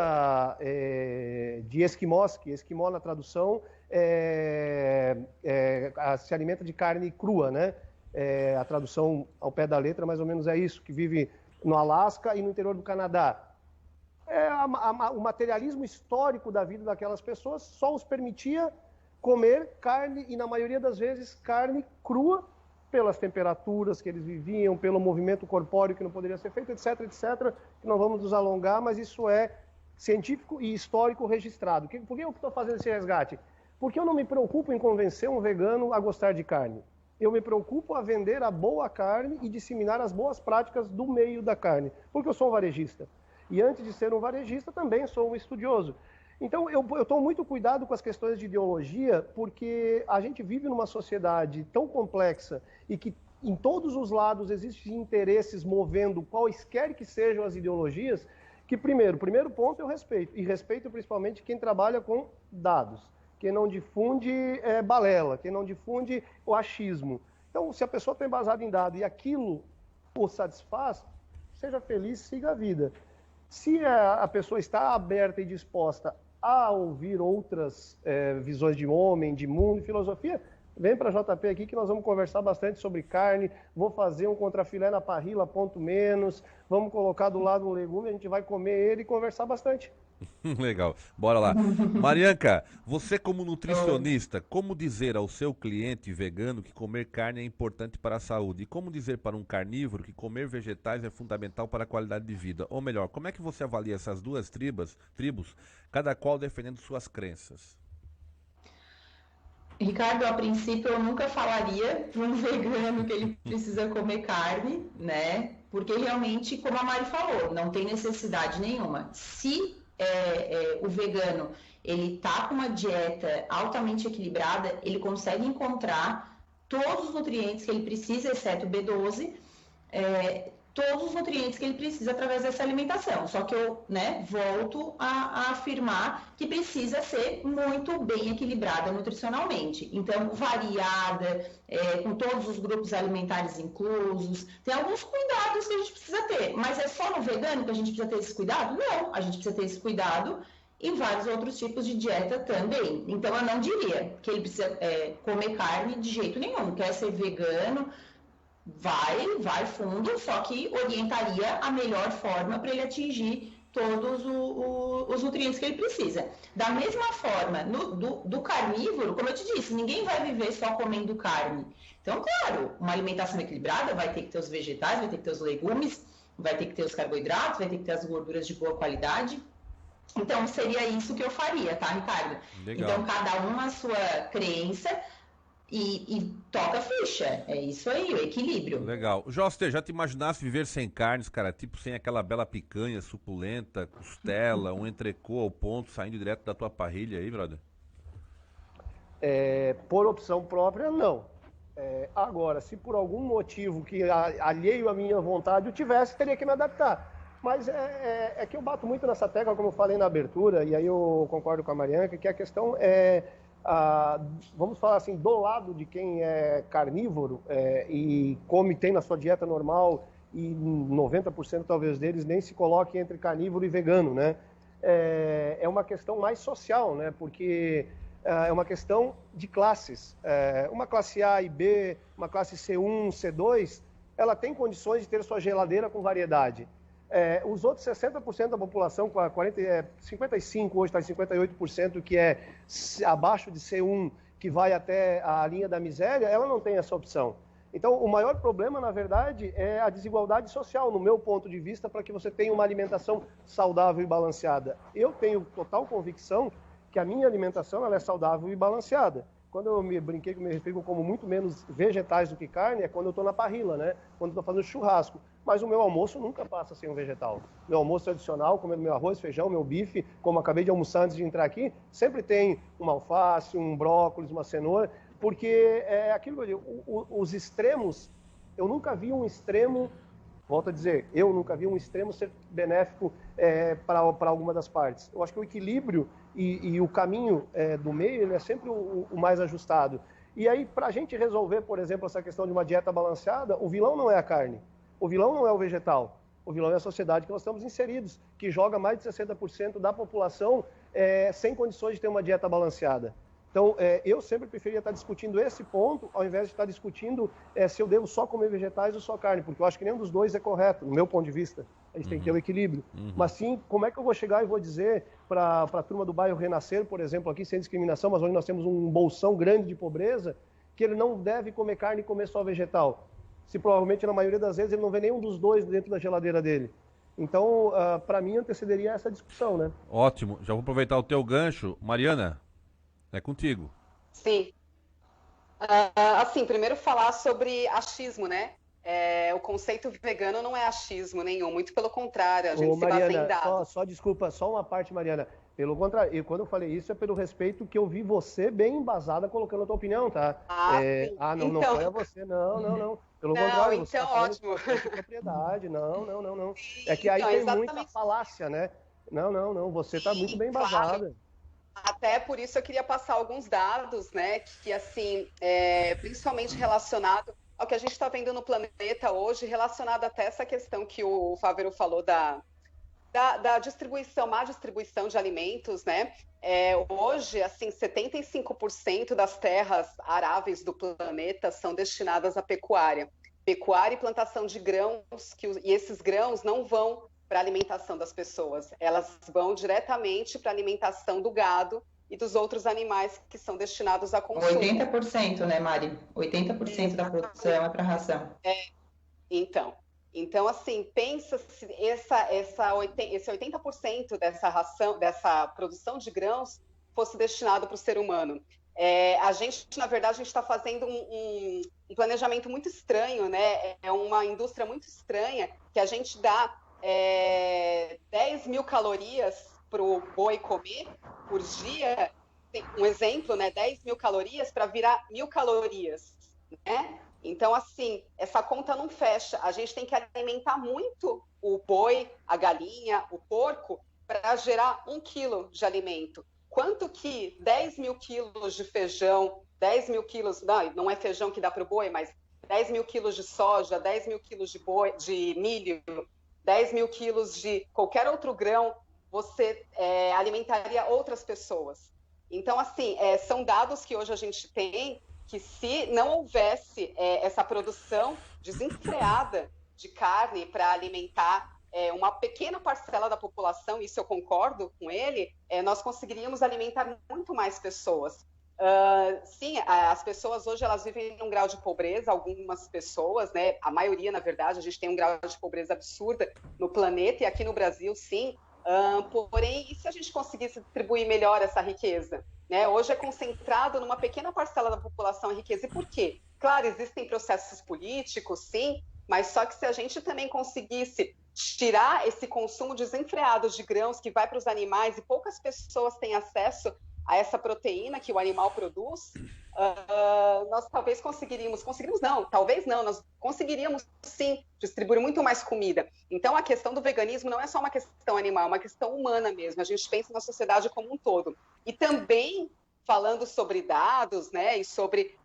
de esquimós, que esquimó na tradução se alimenta de carne crua, né? A tradução ao pé da letra mais ou menos é isso, que vive no Alasca e no interior do Canadá. O materialismo histórico da vida daquelas pessoas só os permitia comer carne, e na maioria das vezes carne crua, pelas temperaturas que eles viviam, pelo movimento corpóreo que não poderia ser feito, etc, que não vamos nos alongar, mas isso é científico e histórico registrado. Por que eu estou fazendo esse resgate? Porque eu não me preocupo em convencer um vegano a gostar de carne. Eu me preocupo a vender a boa carne e disseminar as boas práticas do meio da carne, porque eu sou um varejista. E antes de ser um varejista, também sou um estudioso. Então, eu tomo muito cuidado com as questões de ideologia, porque a gente vive numa sociedade tão complexa e que em todos os lados existem interesses movendo quaisquer que sejam as ideologias, que primeiro ponto eu respeito, e respeito principalmente quem trabalha com dados, quem não difunde balela, quem não difunde o achismo. Então, se a pessoa está embasada em dado e aquilo o satisfaz, seja feliz, siga a vida. Se a pessoa está aberta e disposta a ouvir outras visões de homem, de mundo e filosofia, vem para a JP aqui que nós vamos conversar bastante sobre carne, vou fazer um contrafilé na parrilla, ponto menos, vamos colocar do lado um legume, a gente vai comer ele e conversar bastante. Legal, bora lá. Marianca, você como nutricionista, como dizer ao seu cliente vegano que comer carne é importante para a saúde? E como dizer para um carnívoro que comer vegetais é fundamental para a qualidade de vida? Ou melhor, como é que você avalia essas duas tribos, cada qual defendendo suas crenças? Ricardo, a princípio eu nunca falaria para um vegano que ele precisa comer carne, né? Porque realmente, como a Mari falou, não tem necessidade nenhuma. Se o vegano ele tá com uma dieta altamente equilibrada, ele consegue encontrar todos os nutrientes que ele precisa, exceto o B12, todos os nutrientes que ele precisa através dessa alimentação. Só que eu, volto a afirmar que precisa ser muito bem equilibrada nutricionalmente. Então, variada, com todos os grupos alimentares inclusos. Tem alguns cuidados que a gente precisa ter, mas é só no vegano que a gente precisa ter esse cuidado? Não, a gente precisa ter esse cuidado em vários outros tipos de dieta também. Então, eu não diria que ele precisa comer carne de jeito nenhum. Quer ser vegano, vai fundo, só que orientaria a melhor forma para ele atingir todos os nutrientes que ele precisa. Da mesma forma, do carnívoro, como eu te disse, ninguém vai viver só comendo carne. Então, claro, uma alimentação equilibrada vai ter que ter os vegetais, vai ter que ter os legumes, vai ter que ter os carboidratos, vai ter que ter as gorduras de boa qualidade. Então, seria isso que eu faria, tá, Ricardo? Legal. Então, cada um a sua crença. E toca a ficha, é isso aí, o equilíbrio. Joster, já te imaginasse viver sem carnes, cara, tipo sem aquela bela picanha suculenta, costela, um entrecô ao ponto, saindo direto da tua parrilha aí, brother? Por opção própria, não. Agora, se por algum motivo que alheio à minha vontade eu tivesse, teria que me adaptar. Mas é que eu bato muito nessa tecla, como eu falei na abertura, e aí eu concordo com a Marianca, que a questão vamos falar assim, do lado de quem é carnívoro e tem na sua dieta normal, e 90% talvez deles nem se coloque entre carnívoro e vegano, né? É uma questão mais social, né? Porque é uma questão de classes. Uma classe A e B, uma classe C1, C2, ela tem condições de ter sua geladeira com variedade. Os outros 60% da população, 55%, hoje está em 58%, que é abaixo de C1, que vai até a linha da miséria, ela não tem essa opção. Então, o maior problema, na verdade, é a desigualdade social, no meu ponto de vista, para que você tenha uma alimentação saudável e balanceada. Eu tenho total convicção que a minha alimentação ela é saudável e balanceada. Quando eu me refiro como muito menos vegetais do que carne, é quando eu estou na parrilla, né? Quando eu estou fazendo churrasco. Mas o meu almoço nunca passa sem um vegetal. Meu almoço tradicional, comendo meu arroz, feijão, meu bife, como acabei de almoçar antes de entrar aqui, sempre tem uma alface, um brócolis, uma cenoura, porque é aquilo que eu digo, os extremos, eu nunca vi um extremo, volto a dizer, eu nunca vi um extremo ser benéfico para alguma das partes. Eu acho que o equilíbrio e o caminho do meio ele é sempre o mais ajustado. E aí, para a gente resolver, por exemplo, essa questão de uma dieta balanceada, o vilão não é a carne, o vilão não é o vegetal, o vilão é a sociedade que nós estamos inseridos, que joga mais de 60% da população sem condições de ter uma dieta balanceada. Então, eu sempre preferia estar discutindo esse ponto, ao invés de estar discutindo se eu devo só comer vegetais ou só carne, porque eu acho que nenhum dos dois é correto, no meu ponto de vista. A gente tem que ter o equilíbrio. Mas sim, como é que eu vou chegar e vou dizer para a turma do bairro Renascer, por exemplo, aqui sem discriminação, mas onde nós temos um bolsão grande de pobreza, que ele não deve comer carne e comer só vegetal? Se provavelmente, na maioria das vezes, ele não vê nenhum dos dois dentro da geladeira dele. Então, para mim, antecederia essa discussão, né? Ótimo. Já vou aproveitar o teu gancho. Mariana, é contigo. Sim. Assim, primeiro falar sobre achismo, né? O conceito vegano não é achismo nenhum, muito pelo contrário, a gente se baseia em dados. Desculpa, só uma parte, Mariana. Pelo contrário, quando eu falei isso é pelo respeito que eu vi você bem embasada colocando a tua opinião, tá? Não foi a você, não. Pelo contrário, você então, ótimo. Propriedade, não. É que aí tem exatamente. Muita falácia, né? Não, você tá muito bem embasada. Claro. Até por isso eu queria passar alguns dados, né, que assim, principalmente relacionado ao que a gente está vendo no planeta hoje, relacionado até essa questão que o Fávero falou da distribuição, má distribuição de alimentos, né? Hoje, assim, 75% das terras aráveis do planeta são destinadas à pecuária. Pecuária e plantação de grãos, e esses grãos não vão para a alimentação das pessoas. Elas vão diretamente para a alimentação do gado e dos outros animais que são destinados a consumo. 80%, né, Mari? 80% da produção é para ração. Então, assim, pensa se esse 80% dessa ração, dessa produção de grãos fosse destinado para o ser humano. A gente, na verdade, a gente está fazendo um planejamento muito estranho, né? É uma indústria muito estranha que a gente dá 10 mil calorias para o boi comer por dia. Tem um exemplo, né? 10 mil calorias para virar 1.000 calorias, né? Então, assim, essa conta não fecha. A gente tem que alimentar muito o boi, a galinha, o porco, para gerar 1 quilo de alimento. Quanto que 10 mil quilos de feijão, 10 mil quilos, não é feijão que dá para o boi, mas 10 mil quilos de soja, 10 mil quilos de milho, 10 mil quilos de qualquer outro grão, você alimentaria outras pessoas. Então, assim, são dados que hoje a gente tem que se não houvesse essa produção desenfreada de carne para alimentar uma pequena parcela da população, isso eu concordo com ele, nós conseguiríamos alimentar muito mais pessoas. Sim, as pessoas hoje elas vivem num grau de pobreza, algumas pessoas, né, a maioria, na verdade, a gente tem um grau de pobreza absurda no planeta e aqui no Brasil, sim. Porém, e se a gente conseguisse distribuir melhor essa riqueza? Né? Hoje é concentrado numa pequena parcela da população a riqueza. E por quê? Claro, existem processos políticos, sim, mas só que se a gente também conseguisse tirar esse consumo desenfreado de grãos que vai para os animais e poucas pessoas têm acesso a essa proteína que o animal produz, nós talvez nós conseguiríamos sim distribuir muito mais comida. Então a questão do veganismo não é só uma questão animal, é uma questão humana mesmo, a gente pensa na sociedade como um todo. E também falando sobre dados, né, e sobre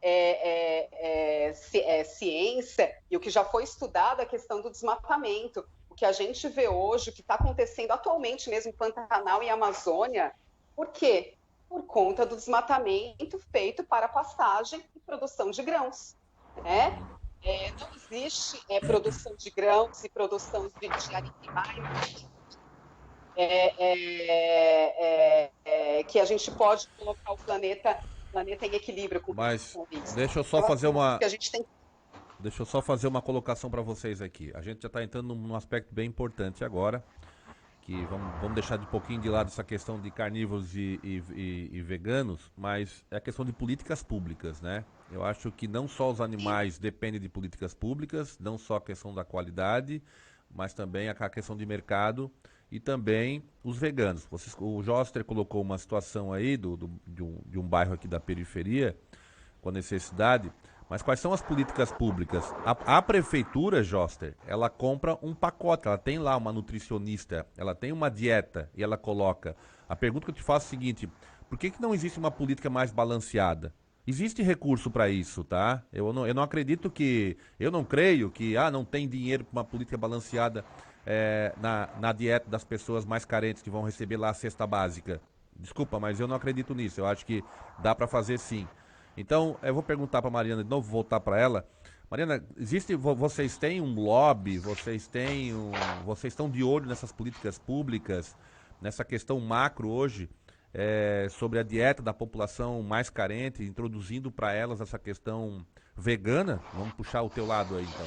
ciência, e o que já foi estudado, a questão do desmatamento, o que a gente vê hoje, o que está acontecendo atualmente mesmo em Pantanal e Amazônia. Por quê? Por conta do desmatamento feito para pastagem e produção de grãos. Né? Não existe produção de grãos e produção de animais que a gente pode colocar o planeta em equilíbrio. Mas deixa eu só fazer uma... A gente tem... Deixa eu só fazer uma colocação para vocês aqui. A gente já está entrando num aspecto bem importante agora, que vamos deixar de pouquinho de lado essa questão de carnívoros e veganos, mas é a questão de políticas públicas, né? Eu acho que não só os animais dependem de políticas públicas, não só a questão da qualidade, mas também a questão de mercado e também os veganos. O Joster colocou uma situação aí de um bairro aqui da periferia, com necessidade, mas quais são as políticas públicas? A prefeitura, Joster, ela compra um pacote, ela tem lá uma nutricionista, ela tem uma dieta e ela coloca. A pergunta que eu te faço é a seguinte: por que não existe uma política mais balanceada? Existe recurso para isso, tá? Eu não acredito que... Eu não creio que não tem dinheiro para uma política balanceada na dieta das pessoas mais carentes que vão receber lá a cesta básica. Desculpa, mas eu não acredito nisso. Eu acho que dá para fazer sim. Então, eu vou perguntar para a Mariana de novo, voltar para ela. Mariana, vocês têm um lobby, vocês estão de olho nessas políticas públicas, nessa questão macro hoje, sobre a dieta da população mais carente, introduzindo para elas essa questão vegana? Vamos puxar o teu lado aí, então.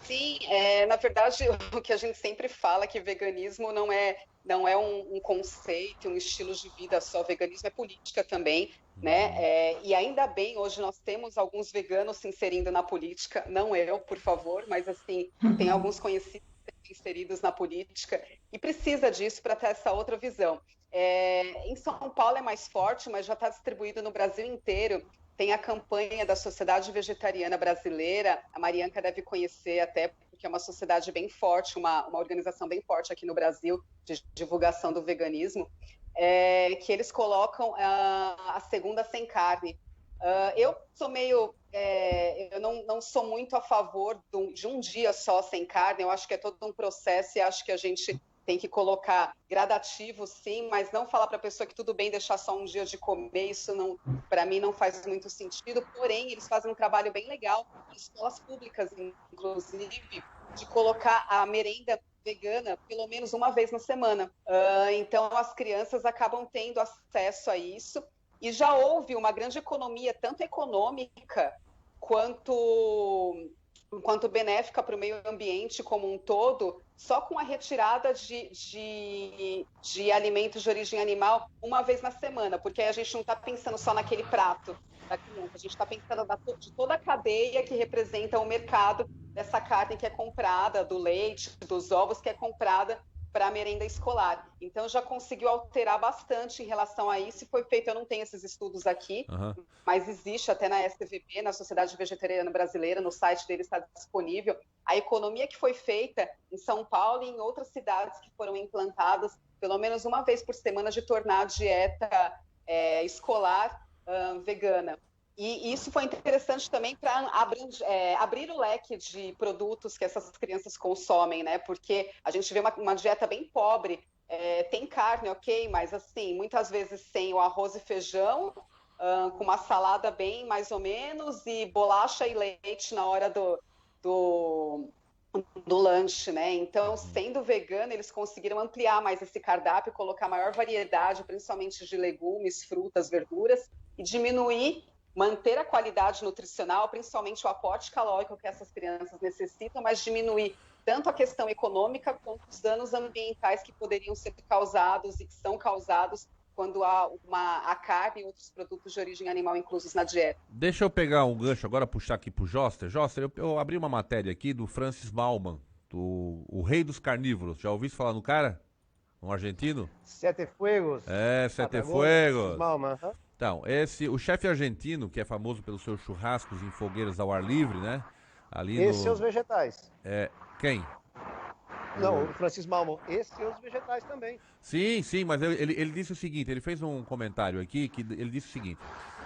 Sim, na verdade, o que a gente sempre fala é que veganismo não é um conceito, um estilo de vida só, veganismo é política também, né? E ainda bem, hoje nós temos alguns veganos se inserindo na política, não eu, por favor, mas assim, tem alguns conhecidos inseridos na política, e precisa disso para ter essa outra visão. Em São Paulo é mais forte, mas já está distribuído no Brasil inteiro. Tem a campanha da Sociedade Vegetariana Brasileira, a Marianca deve conhecer até, porque é uma sociedade bem forte, uma organização bem forte aqui no Brasil, de divulgação do veganismo, que eles colocam a segunda sem carne. Eu sou meio... eu não sou muito a favor de um dia só sem carne, eu acho que é todo um processo e acho que a gente tem que colocar gradativo, sim, mas não falar para a pessoa que tudo bem deixar só um dia de comer, isso não, para mim não faz muito sentido, porém eles fazem um trabalho bem legal em escolas públicas, inclusive, de colocar a merenda vegana pelo menos uma vez na semana. Então, as crianças acabam tendo acesso a isso. E já houve uma grande economia, tanto econômica quanto benéfica para o meio ambiente como um todo, só com a retirada de alimentos de origem animal uma vez na semana, porque aí a gente não está pensando só naquele prato da criança, a gente está pensando de toda a cadeia que representa o mercado dessa carne que é comprada, do leite, dos ovos que é comprada para a merenda escolar. Então, já conseguiu alterar bastante em relação a isso, e foi feito, eu não tenho esses estudos aqui, mas existe até na SVB, na Sociedade Vegetariana Brasileira, no site dele está disponível, a economia que foi feita em São Paulo e em outras cidades que foram implantadas, pelo menos uma vez por semana, de tornar a dieta escolar vegana. E isso foi interessante também para abrir o leque de produtos que essas crianças consomem, né? Porque a gente vê uma dieta bem pobre. Tem carne, ok, mas assim, muitas vezes sem o arroz e feijão, com uma salada bem mais ou menos, e bolacha e leite na hora do lanche, né? Então, sendo vegano, eles conseguiram ampliar mais esse cardápio, colocar maior variedade, principalmente de legumes, frutas, verduras, e manter a qualidade nutricional, principalmente o aporte calórico que essas crianças necessitam, mas diminuir tanto a questão econômica quanto os danos ambientais que poderiam ser causados e que são causados quando há a carne e outros produtos de origem animal inclusos na dieta. Deixa eu pegar um gancho agora, puxar aqui pro Joster. Joster, eu abri uma matéria aqui do Francis Mallmann, o rei dos carnívoros. Já ouviu falar no cara? Um argentino? Sete Fuegos. Sete Fuegos. Mallmann. Então, o chefe argentino, que é famoso pelos seus churrascos em fogueiras ao ar livre, né? E seus vegetais. Quem? Não, o Francis Mallmann. E seus vegetais também. Sim, mas ele disse o seguinte, ele fez um comentário aqui, que ele disse o seguinte: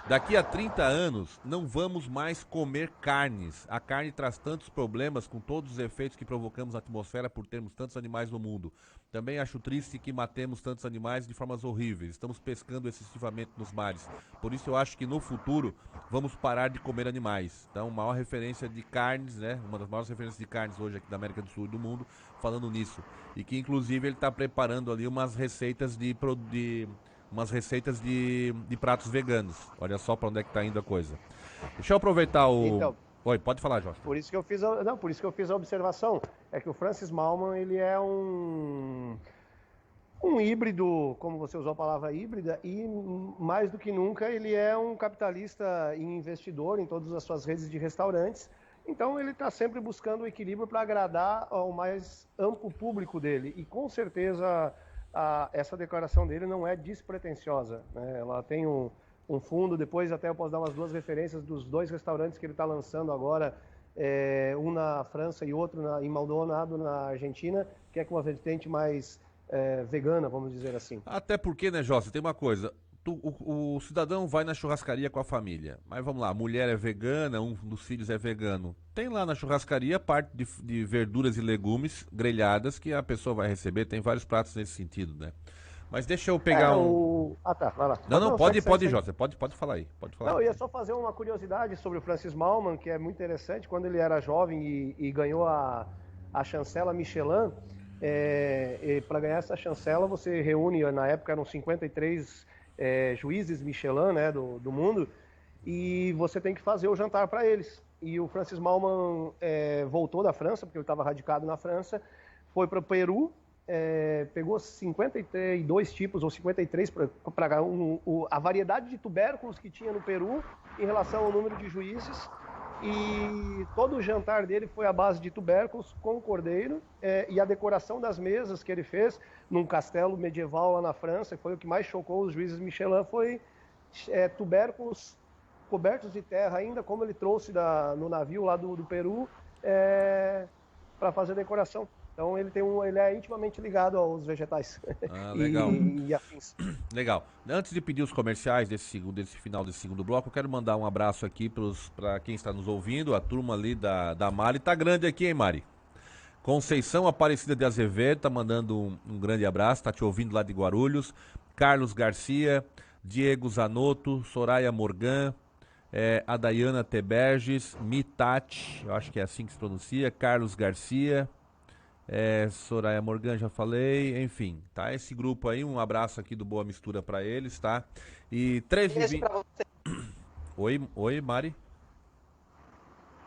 daqui a 30 anos não vamos mais comer carnes. A carne traz tantos problemas com todos os efeitos que provocamos na atmosfera por termos tantos animais no mundo. Também acho triste que matemos tantos animais de formas horríveis. Estamos pescando excessivamente nos mares. Por isso eu acho que no futuro vamos parar de comer animais. Então, maior referência de carnes, né? Uma das maiores referências de carnes hoje aqui da América do Sul e do mundo, falando nisso. E que inclusive ele está preparando ali umas receitas de pratos veganos. Olha só para onde é que está indo a coisa. Deixa eu aproveitar o... Então, oi, pode falar, Jorge. Por isso que eu fiz a observação. É que o Francis Mallmann, ele é um híbrido, como você usou a palavra híbrida, e mais do que nunca ele é um capitalista e investidor em todas as suas redes de restaurantes. Então ele está sempre buscando o equilíbrio para agradar ao mais amplo público dele. E com certeza essa declaração dele não é despretensiosa, né? Ela tem um fundo, depois até eu posso dar umas duas referências dos dois restaurantes que ele está lançando agora, um na França e outro em Maldonado, na Argentina, que é com uma vertente mais vegana, vamos dizer assim. Até porque, né, José, tem uma coisa, o cidadão vai na churrascaria com a família, mas vamos lá, a mulher é vegana, um dos filhos é vegano, tem lá na churrascaria parte de verduras e legumes grelhadas que a pessoa vai receber, tem vários pratos nesse sentido, né? Mas deixa eu pegar tá, vai lá. Não, pode, José, pode falar aí. Pode falar. Não, eu ia só fazer uma curiosidade sobre o Francis Mallmann, que é muito interessante. Quando ele era jovem e ganhou a chancela Michelin, para ganhar essa chancela você reúne, na época eram 53 juízes Michelin, né, do mundo, e você tem que fazer o jantar para eles. E o Francis Mallmann voltou da França, porque ele estava radicado na França, foi para o Peru, pegou 52 tipos ou 53 para a variedade de tubérculos que tinha no Peru em relação ao número de juízes, e todo o jantar dele foi à base de tubérculos com cordeiro, e a decoração das mesas que ele fez num castelo medieval lá na França, foi o que mais chocou os juízes Michelin, foi tubérculos cobertos de terra ainda, como ele trouxe no navio lá do Peru, para fazer decoração. Então ele é intimamente ligado aos vegetais. Legal. e afins. Legal. Antes de pedir os comerciais desse final desse segundo bloco, eu quero mandar um abraço aqui para quem está nos ouvindo, a turma ali da Mari. Tá grande aqui, hein, Mari? Conceição Aparecida de Azevedo tá mandando um grande abraço, tá te ouvindo lá de Guarulhos. Carlos Garcia, Diego Zanotto, Soraya Morgan, a Dayana Teberges, Mitati, eu acho que é assim que se pronuncia, Carlos Garcia, Soraya Morgan, já falei, enfim, tá? Esse grupo aí, um abraço aqui do Boa Mistura pra eles, tá? E 13h20... pra você. Oi, Mari?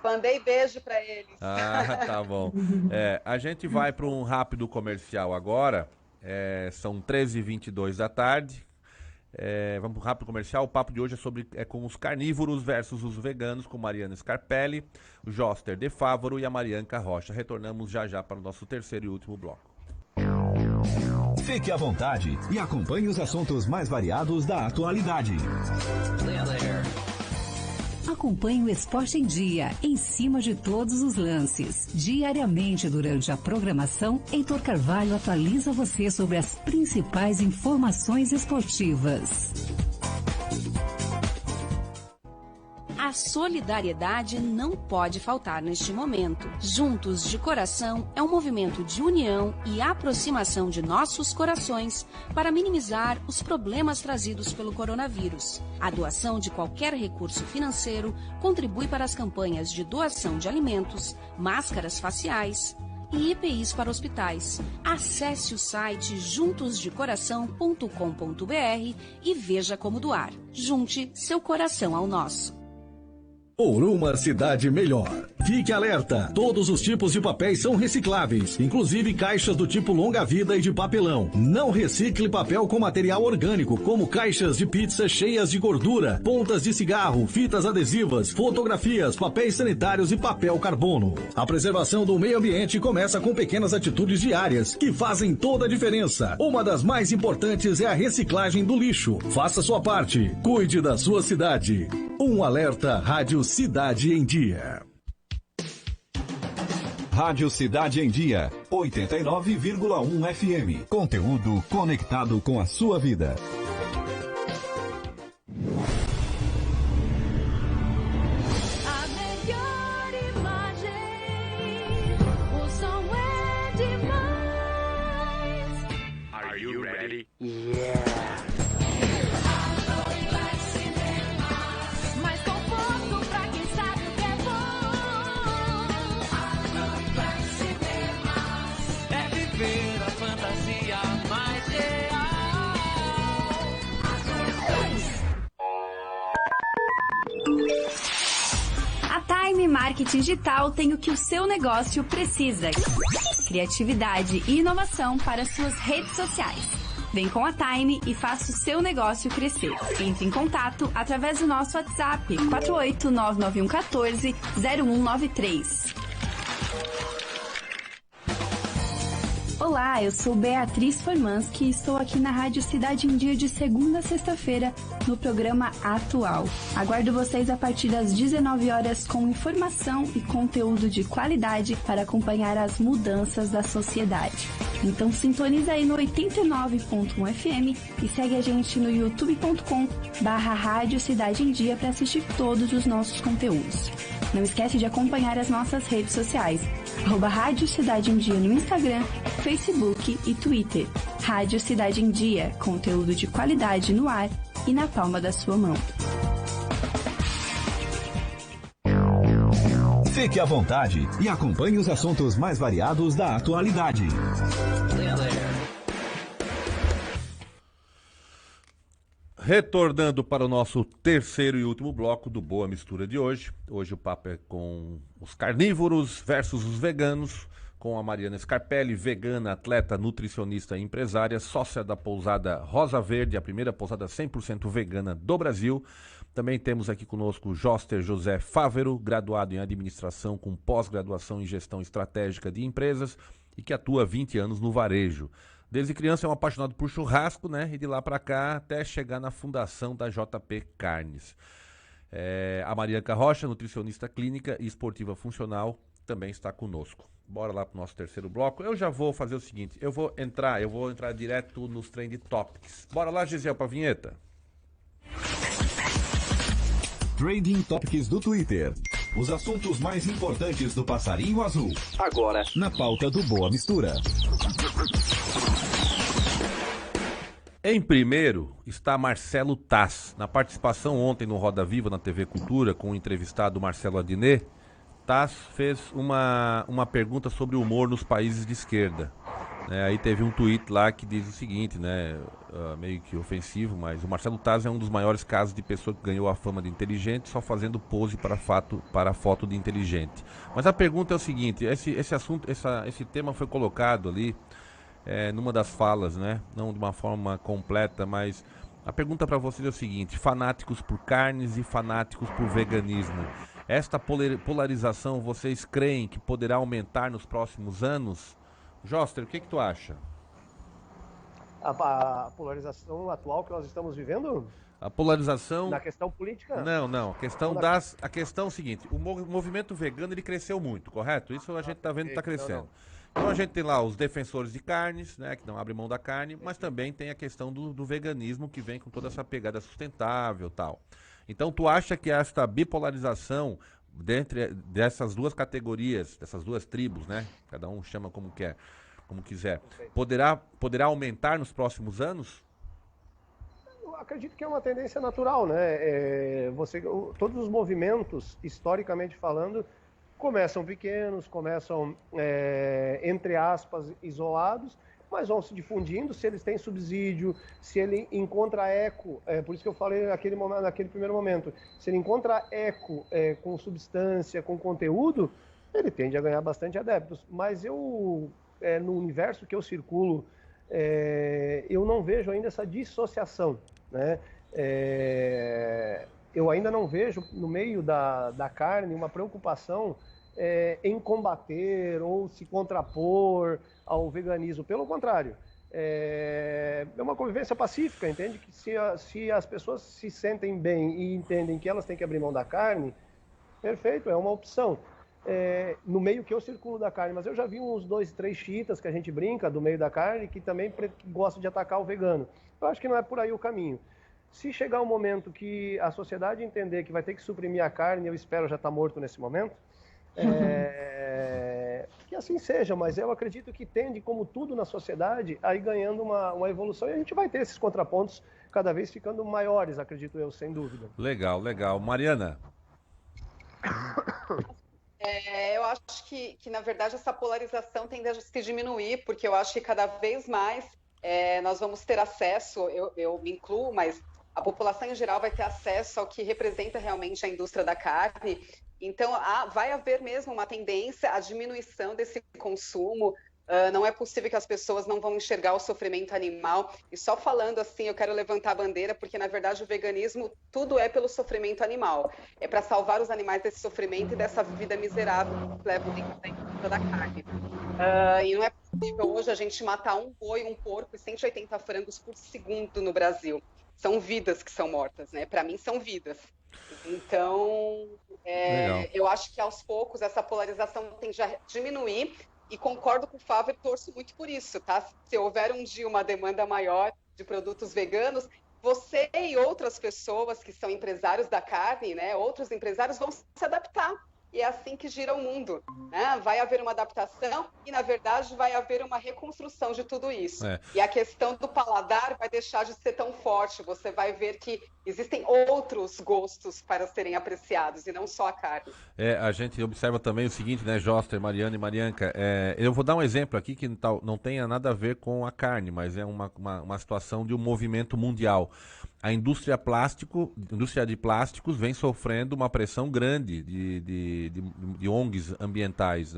Mandei beijo pra eles. Ah, tá bom. A gente vai para um rápido comercial agora, são 13h22 da tarde. Vamos para um rápido comercial. O papo de hoje é com os carnívoros versus os veganos, com Mariana Scarpelli, o Joster De Fávoro e a Marianca Rocha. Retornamos já para o nosso terceiro e último bloco. Fique à vontade e acompanhe os assuntos mais variados da atualidade. Acompanhe o Esporte em Dia, em cima de todos os lances. Diariamente durante a programação, Heitor Carvalho atualiza você sobre as principais informações esportivas. A solidariedade não pode faltar neste momento. Juntos de Coração é um movimento de união e aproximação de nossos corações para minimizar os problemas trazidos pelo coronavírus. A doação de qualquer recurso financeiro contribui para as campanhas de doação de alimentos, máscaras faciais e EPIs para hospitais. Acesse o site juntosdecoração.com.br e veja como doar. Junte seu coração ao nosso. Por uma cidade melhor. Fique alerta, todos os tipos de papéis são recicláveis, inclusive caixas do tipo longa-vida e de papelão. Não recicle papel com material orgânico, como caixas de pizza cheias de gordura, pontas de cigarro, fitas adesivas, fotografias, papéis sanitários e papel carbono. A preservação do meio ambiente começa com pequenas atitudes diárias, que fazem toda a diferença. Uma das mais importantes é a reciclagem do lixo. Faça sua parte, cuide da sua cidade. Um alerta Rádio Cidade em Dia. Rádio Cidade em Dia, 89,1 FM. Conteúdo conectado com a sua vida. A melhor imagem, o som é demais. Are you ready? Yeah. Time Marketing Digital tem o que o seu negócio precisa: criatividade e inovação para suas redes sociais. Vem com a Time e faça o seu negócio crescer. Entre em contato através do nosso WhatsApp 48991140193. Olá, eu sou Beatriz Formanski e estou aqui na Rádio Cidade em Dia de segunda a sexta-feira no programa Atual. Aguardo vocês a partir das 19 horas com informação e conteúdo de qualidade para acompanhar as mudanças da sociedade. Então sintoniza aí no 89.1 FM e segue a gente no youtube.com/Rádio Cidade em Dia para assistir todos os nossos conteúdos. Não esquece de acompanhar as nossas redes sociais, @Rádio Cidade em Dia no Instagram, Facebook e Twitter. Rádio Cidade em Dia, conteúdo de qualidade no ar e na palma da sua mão. Fique à vontade e acompanhe os assuntos mais variados da atualidade. Retornando para o nosso terceiro e último bloco do Boa Mistura de hoje. Hoje o papo é com os carnívoros versus os veganos, com a Mariana Scarpelli, vegana, atleta, nutricionista e empresária, sócia da pousada Rosa Verde, a primeira pousada 100% vegana do Brasil. Também temos aqui conosco o Joster José Fávero, graduado em administração com pós-graduação em gestão estratégica de empresas e que atua há 20 anos no varejo. Desde criança é um apaixonado por churrasco, né? E de lá para cá até chegar na fundação da JP Carnes. A Marianca Rocha, nutricionista clínica e esportiva funcional, também está conosco. Bora lá para o nosso terceiro bloco. Eu já vou fazer o seguinte, eu vou entrar direto nos Trend Topics. Bora lá, Gisele, para a vinheta. Trending Topics do Twitter. Os assuntos mais importantes do passarinho azul. Agora, na pauta do Boa Mistura. Em primeiro está Marcelo Taz. Na participação ontem no Roda Viva, na TV Cultura, com o entrevistado Marcelo Adnet, Taz fez uma pergunta sobre o humor nos países de esquerda. Aí teve um tweet lá que diz o seguinte, meio que ofensivo, mas o Marcelo Taz é um dos maiores casos de pessoa que ganhou a fama de inteligente só fazendo pose para foto de inteligente. Mas a pergunta é o seguinte, esse tema foi colocado ali numa das falas, não de uma forma completa, mas a pergunta para vocês é o seguinte: fanáticos por carnes e fanáticos por veganismo. Esta polarização, vocês creem que poderá aumentar nos próximos anos? Joster, o que tu acha? A polarização atual que nós estamos vivendo? A polarização... Na questão política? Não. A questão é o seguinte, o movimento vegano ele cresceu muito, correto? Isso a gente está vendo que está crescendo. Então a gente tem lá os defensores de carnes, que não abrem mão da carne, mas também tem a questão do veganismo que vem com toda essa pegada sustentável e tal. Então tu acha que esta bipolarização dessas duas categorias, dessas duas tribos, cada um chama como quer, como quiser, poderá aumentar nos próximos anos? Eu acredito que é uma tendência natural, todos os movimentos, historicamente falando, começam pequenos, começam, entre aspas, isolados, mas vão se difundindo. Se eles têm subsídio, se ele encontra eco, por isso que eu falei naquele primeiro momento, se ele encontra eco com substância, com conteúdo, ele tende a ganhar bastante adeptos. Mas no universo que eu circulo, eu não vejo ainda essa dissociação, eu ainda não vejo no meio da carne uma preocupação em combater ou se contrapor ao veganismo. Pelo contrário, é uma convivência pacífica, entende? Que se as pessoas se sentem bem e entendem que elas têm que abrir mão da carne, perfeito, é uma opção. No meio que eu circulo da carne, mas eu já vi uns 2, 3 xiitas que a gente brinca do meio da carne que também gostam de atacar o vegano. Eu acho que não é por aí o caminho. Se chegar um momento que a sociedade entender que vai ter que suprimir a carne, eu espero já estar morto nesse momento, que assim seja, mas eu acredito que tende, como tudo na sociedade, a ir ganhando uma evolução, e a gente vai ter esses contrapontos cada vez ficando maiores, acredito eu, sem dúvida. Legal. Mariana? Eu acho que, na verdade, essa polarização tende a se diminuir, porque eu acho que cada vez mais nós vamos ter acesso, eu me incluo, mas a população em geral vai ter acesso ao que representa realmente a indústria da carne. Então, vai haver mesmo uma tendência à diminuição desse consumo. Não é possível que as pessoas não vão enxergar o sofrimento animal. E só falando assim, eu quero levantar a bandeira, porque, na verdade, o veganismo, tudo é pelo sofrimento animal. É para salvar os animais desse sofrimento e dessa vida miserável que levam dentro da indústria da carne. E não é possível hoje a gente matar um boi, um porco e 180 frangos por segundo no Brasil. São vidas que são mortas, Para mim, são vidas. Então, eu acho que aos poucos essa polarização tende a diminuir, e concordo com o Fábio, torço muito por isso, tá? Se houver um dia uma demanda maior de produtos veganos, você e outras pessoas que são empresários da carne, outros empresários vão se adaptar. E é assim que gira o mundo, Vai haver uma adaptação e, na verdade, vai haver uma reconstrução de tudo isso. E a questão do paladar vai deixar de ser tão forte. Você vai ver que existem outros gostos para serem apreciados e não só a carne. A gente observa também o seguinte, Joster, Mariana e Marianca, eu vou dar um exemplo aqui que não tenha nada a ver com a carne, mas é uma situação de um movimento mundial. A indústria de plásticos vem sofrendo uma pressão grande de ONGs ambientais,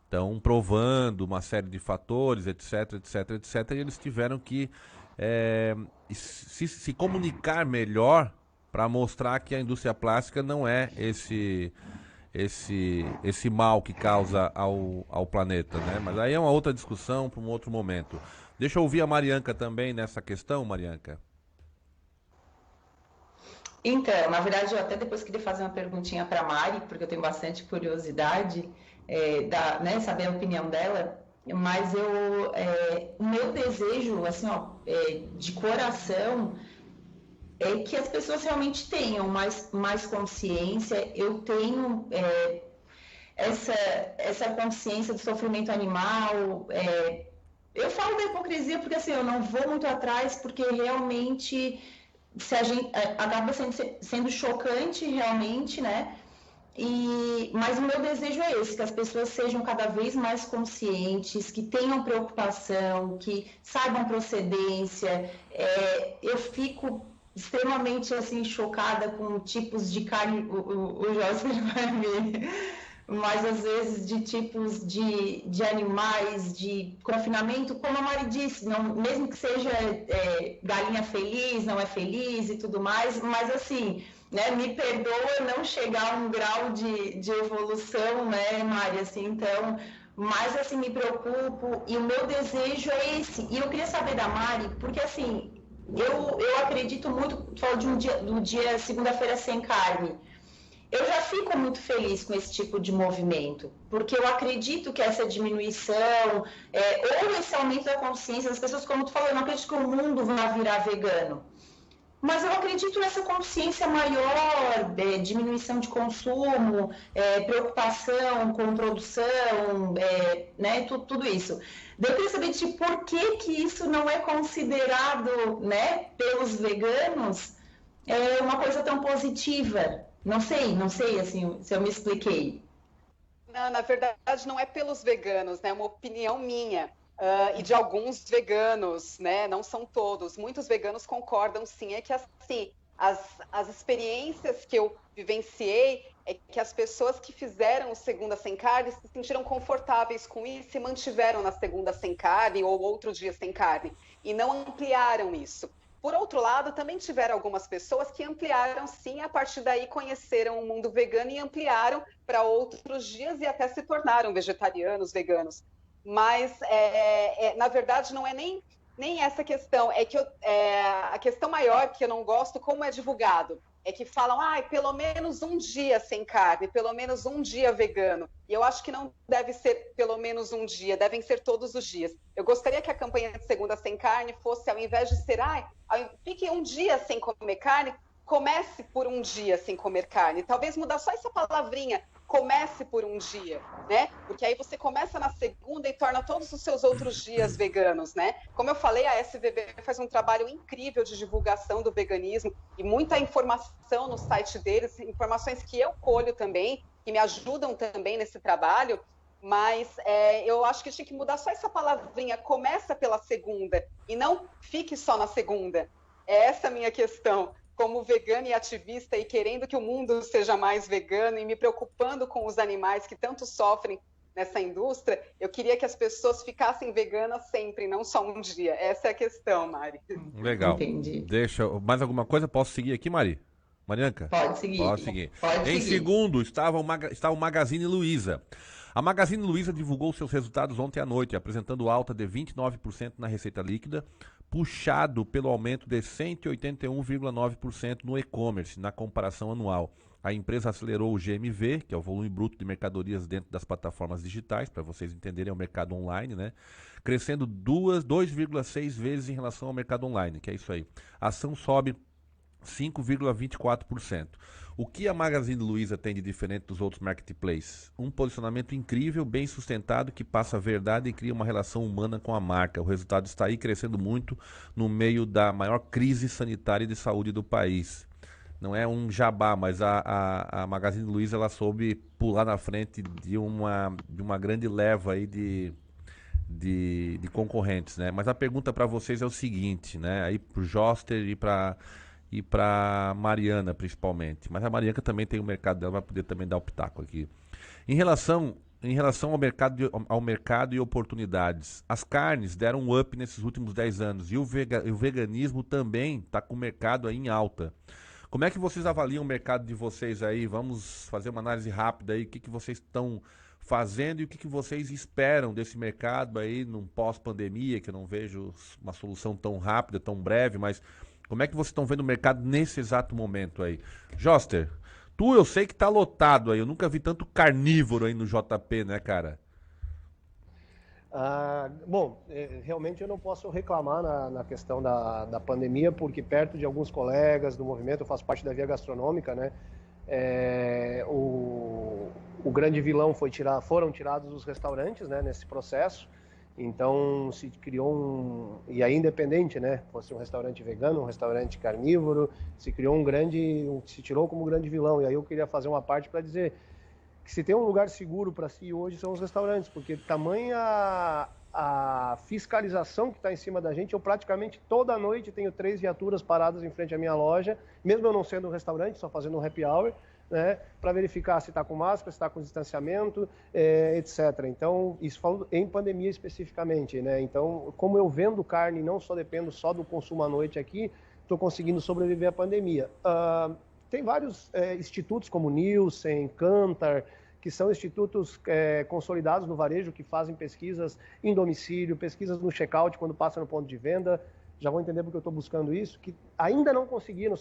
Então, provando uma série de fatores, etc, e eles tiveram que se comunicar melhor para mostrar que a indústria plástica não é esse mal que causa ao planeta, Mas aí é uma outra discussão para um outro momento. Deixa eu ouvir a Marianca também nessa questão, Marianca. Então, na verdade, eu até depois queria fazer uma perguntinha para a Mari, porque eu tenho bastante curiosidade, saber a opinião dela, mas o meu desejo, assim, de coração, é que as pessoas realmente tenham mais consciência. Eu tenho essa consciência do sofrimento animal, Eu falo da hipocrisia porque assim, eu não vou muito atrás, porque realmente se a gente, acaba sendo chocante realmente, né? Mas o meu desejo é esse, que as pessoas sejam cada vez mais conscientes, que tenham preocupação, que saibam procedência. Eu fico extremamente assim, chocada com tipos de carne, o José vai me... mas às vezes de tipos de animais, de confinamento, como a Mari disse, não, mesmo que seja galinha feliz, não é feliz e tudo mais, mas assim, né, me perdoa não chegar a um grau de evolução, né, Mari, assim, então, mas assim, me preocupo e o meu desejo é esse. E eu queria saber da Mari, porque assim, eu acredito muito, tu falou do dia segunda-feira sem carne. Eu já fico muito feliz com esse tipo de movimento, porque eu acredito que essa diminuição, ou esse aumento da consciência das pessoas, como tu falou, eu não acredito que o mundo vai virar vegano, mas eu acredito nessa consciência maior, diminuição de consumo, preocupação com produção, né, tudo isso. Eu queria saber por que isso não é considerado, né, pelos veganos uma coisa tão positiva. Não sei assim, se eu me expliquei. Não, na verdade, não é pelos veganos, né? É uma opinião minha e de alguns veganos, né? Não são todos. Muitos veganos concordam, sim. É que, assim, as experiências que eu vivenciei é que as pessoas que fizeram o segunda sem carne se sentiram confortáveis com isso e mantiveram na segunda sem carne ou outro dia sem carne e não ampliaram isso. Por outro lado, também tiveram algumas pessoas que ampliaram, sim, a partir daí conheceram o mundo vegano e ampliaram para outros dias e até se tornaram vegetarianos, veganos. Mas, na verdade, não é nem essa questão. É que a questão maior que eu não gosto, como é divulgado, é que falam, pelo menos um dia sem carne, pelo menos um dia vegano. E eu acho que não deve ser pelo menos um dia, devem ser todos os dias. Eu gostaria que a campanha de segunda sem carne fosse, ao invés de ser, fique um dia sem comer carne, comece por um dia sem comer carne. Talvez mudar só essa palavrinha, comece por um dia, né? Porque aí você começa na segunda e torna todos os seus outros dias veganos, né? Como eu falei, a SVV faz um trabalho incrível de divulgação do veganismo e muita informação no site deles, informações que eu colho também, que me ajudam também nesse trabalho, mas eu acho que tinha que mudar só essa palavrinha, começa pela segunda, e não fique só na segunda. É essa a minha questão. Como vegana e ativista e querendo que o mundo seja mais vegano e me preocupando com os animais que tanto sofrem nessa indústria, eu queria que as pessoas ficassem veganas sempre, não só um dia. Essa é a questão, Mari. Legal. Entendi. Deixa, mais alguma coisa? Posso seguir aqui, Mari? Marianca? Pode seguir. Pode seguir. Pode em seguir. segundo, está o Magazine Luiza. A Magazine Luiza divulgou seus resultados ontem à noite, apresentando alta de 29% na receita líquida, puxado pelo aumento de 181,9% no e-commerce na comparação anual. A empresa acelerou o GMV, que é o volume bruto de mercadorias dentro das plataformas digitais, para vocês entenderem, é o mercado online, né? Crescendo 2,6 vezes em relação ao mercado online, que é isso aí. A ação sobe 5,24%. O que a Magazine Luiza tem de diferente dos outros marketplaces? Um posicionamento incrível, bem sustentado, que passa a verdade e cria uma relação humana com a marca. O resultado está aí crescendo muito no meio da maior crise sanitária e de saúde do país. Não é um jabá, mas a Magazine Luiza ela soube pular na frente de uma grande leva aí de concorrentes, né? Mas a pergunta para vocês é o seguinte, né? Aí pro Joster e para Mariana, principalmente. Mas a Mariana também tem o mercado dela, vai poder também dar o pitaco aqui. Em relação ao mercado e oportunidades, as carnes deram um up nesses últimos 10 anos e o veganismo também está com o mercado aí em alta. Como é que vocês avaliam o mercado de vocês aí? Vamos fazer uma análise rápida aí, o que vocês estão fazendo e o que vocês esperam desse mercado aí num pós-pandemia, que eu não vejo uma solução tão rápida, tão breve, mas como é que vocês estão vendo o mercado nesse exato momento aí? Joster, eu sei que tá lotado aí, eu nunca vi tanto carnívoro aí no JP, né, cara? Bom, realmente eu não posso reclamar na questão da pandemia, porque perto de alguns colegas do movimento, eu faço parte da Via Gastronômica, né? O grande vilão foram tirados os restaurantes, né, nesse processo. Então se criou e aí independente, né, fosse um restaurante vegano, um restaurante carnívoro, se criou se tirou como grande vilão. E aí eu queria fazer uma parte para dizer que se tem um lugar seguro para si hoje são os restaurantes, porque tamanha a fiscalização que está em cima da gente, eu praticamente toda noite tenho 3 viaturas paradas em frente à minha loja, mesmo eu não sendo um restaurante, só fazendo um happy hour, né, para verificar se está com máscara, se está com distanciamento, etc. Então, isso falando em pandemia especificamente, né? Então, como eu vendo carne, não só dependo só do consumo à noite aqui, estou conseguindo sobreviver à pandemia. Tem vários institutos como Nielsen, Kantar, que são institutos consolidados no varejo, que fazem pesquisas em domicílio, pesquisas no check-out quando passa no ponto de venda. Já vou entender porque eu estou buscando isso, que ainda não conseguiram,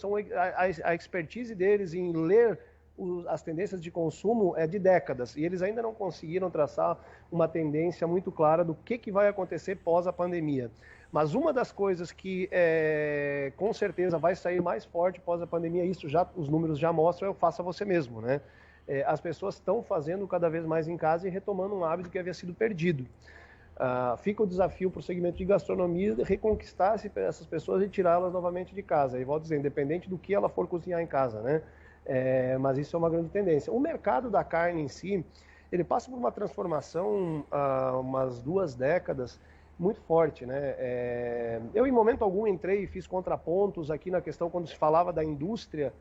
a expertise deles em ler as tendências de consumo é de décadas, e eles ainda não conseguiram traçar uma tendência muito clara do que vai acontecer pós a pandemia. Mas uma das coisas que com certeza vai sair mais forte pós a pandemia, os números já mostram, é o faça você mesmo, né? As pessoas estão fazendo cada vez mais em casa e retomando um hábito que havia sido perdido. Fica o desafio para o segmento de gastronomia reconquistar essas pessoas e tirá-las novamente de casa. E volto a dizer, independente do que ela for cozinhar em casa, né? Mas isso é uma grande tendência. O mercado da carne em si, ele passa por uma transformação há umas 2 décadas muito forte, né? Eu, em momento algum, entrei e fiz contrapontos aqui na questão quando se falava da indústria,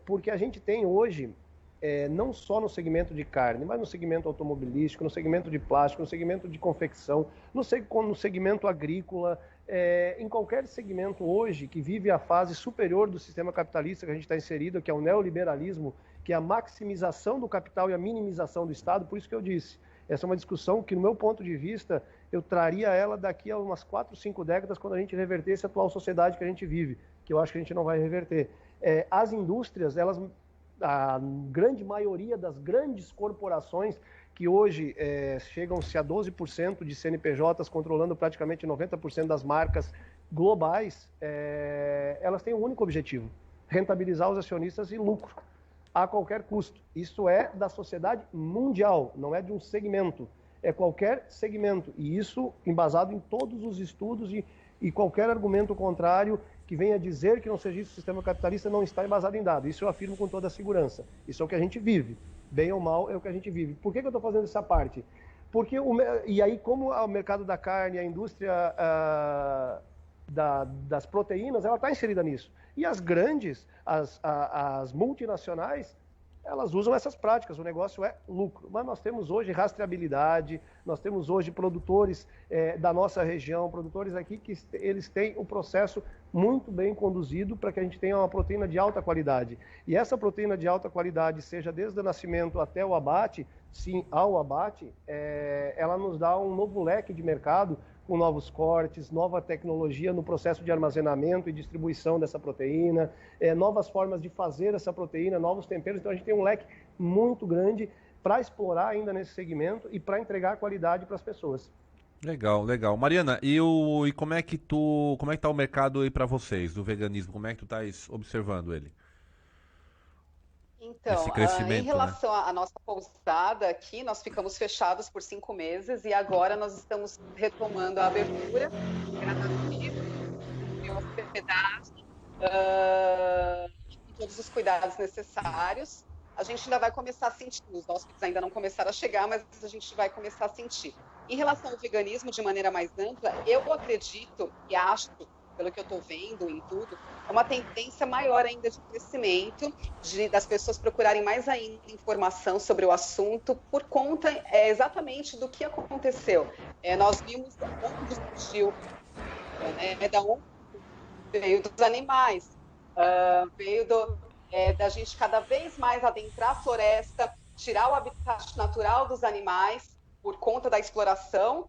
porque a gente tem hoje, não só no segmento de carne, mas no segmento automobilístico, no segmento de plástico, no segmento de confecção, no segmento agrícola, em qualquer segmento hoje que vive a fase superior do sistema capitalista que a gente está inserido, que é o neoliberalismo, que é a maximização do capital e a minimização do Estado. Por isso que eu disse, essa é uma discussão que, no meu ponto de vista, eu traria ela daqui a umas 4, 5 décadas, quando a gente reverter essa atual sociedade que a gente vive, que eu acho que a gente não vai reverter. As indústrias, a grande maioria das grandes corporações, que hoje chegam-se a 12% de CNPJs, controlando praticamente 90% das marcas globais, elas têm um único objetivo: rentabilizar os acionistas e lucro, a qualquer custo. Isso é da sociedade mundial, não é de um segmento, é qualquer segmento. E isso embasado em todos os estudos e qualquer argumento contrário que venha dizer que não seja isso o sistema capitalista não está embasado em dados. Isso eu afirmo com toda a segurança. Isso é o que a gente vive. Bem ou mal, é o que a gente vive. Por que eu estou fazendo essa parte? Porque, e aí, como o mercado da carne, a indústria das proteínas, ela está inserida nisso. E as grandes, as multinacionais, elas usam essas práticas, o negócio é lucro. Mas nós temos hoje rastreabilidade, nós temos hoje produtores da nossa região, produtores aqui que eles têm o processo muito bem conduzido para que a gente tenha uma proteína de alta qualidade. E essa proteína de alta qualidade, seja desde o nascimento até o abate, sim, ao abate, ela nos dá um novo leque de mercado, com novos cortes, nova tecnologia no processo de armazenamento e distribuição dessa proteína, novas formas de fazer essa proteína, novos temperos. Então a gente tem um leque muito grande para explorar ainda nesse segmento e para entregar qualidade para as pessoas. Legal, legal. Mariana, e como é que tá o mercado aí para vocês, do veganismo? Como é que tu estás observando ele? Então, em relação à nossa pousada aqui, nós ficamos fechados por 5 meses e agora nós estamos retomando a abertura, hospedagem, com todos os cuidados necessários. A gente ainda vai começar a sentir, os hóspedes ainda não começaram a chegar, mas a gente vai começar a sentir. Em relação ao veganismo, de maneira mais ampla, eu acredito e acho, pelo que eu estou vendo em tudo, é uma tendência maior ainda de crescimento, das pessoas procurarem mais ainda informação sobre o assunto, por conta exatamente do que aconteceu. Nós vimos onde surgiu, da onde veio dos animais, veio da gente cada vez mais adentrar a floresta, tirar o habitat natural dos animais por conta da exploração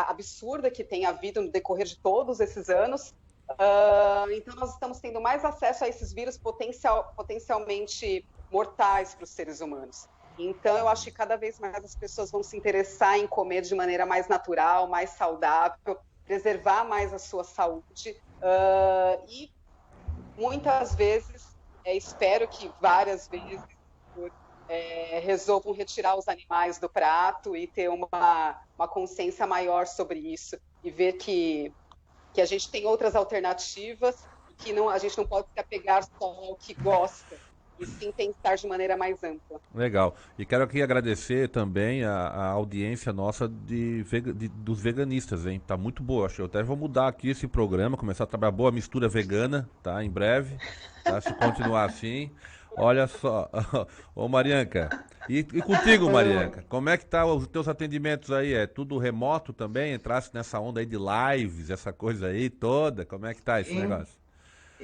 absurda que tem havido no decorrer de todos esses anos. Então nós estamos tendo mais acesso a esses vírus potencialmente mortais para os seres humanos. Então eu acho que cada vez mais as pessoas vão se interessar em comer de maneira mais natural, mais saudável, preservar mais a sua saúde e muitas vezes, espero que várias vezes, por resolvam retirar os animais do prato e ter uma consciência maior sobre isso e ver que a gente tem outras alternativas e que a gente não pode se apegar só ao que gosta, e sim pensar de maneira mais ampla. Legal. E quero aqui agradecer também a audiência nossa dos veganistas, hein? Tá muito boa. Acho que eu até vou mudar aqui esse programa, começar a trabalhar boa mistura vegana, tá? Em breve, tá? Se continuar assim. Olha só. Ô, Marianca. E contigo, Marianca? Como é que tá os teus atendimentos aí? É tudo remoto também? Entrasse nessa onda aí de lives, essa coisa aí toda? Como é que tá esse negócio?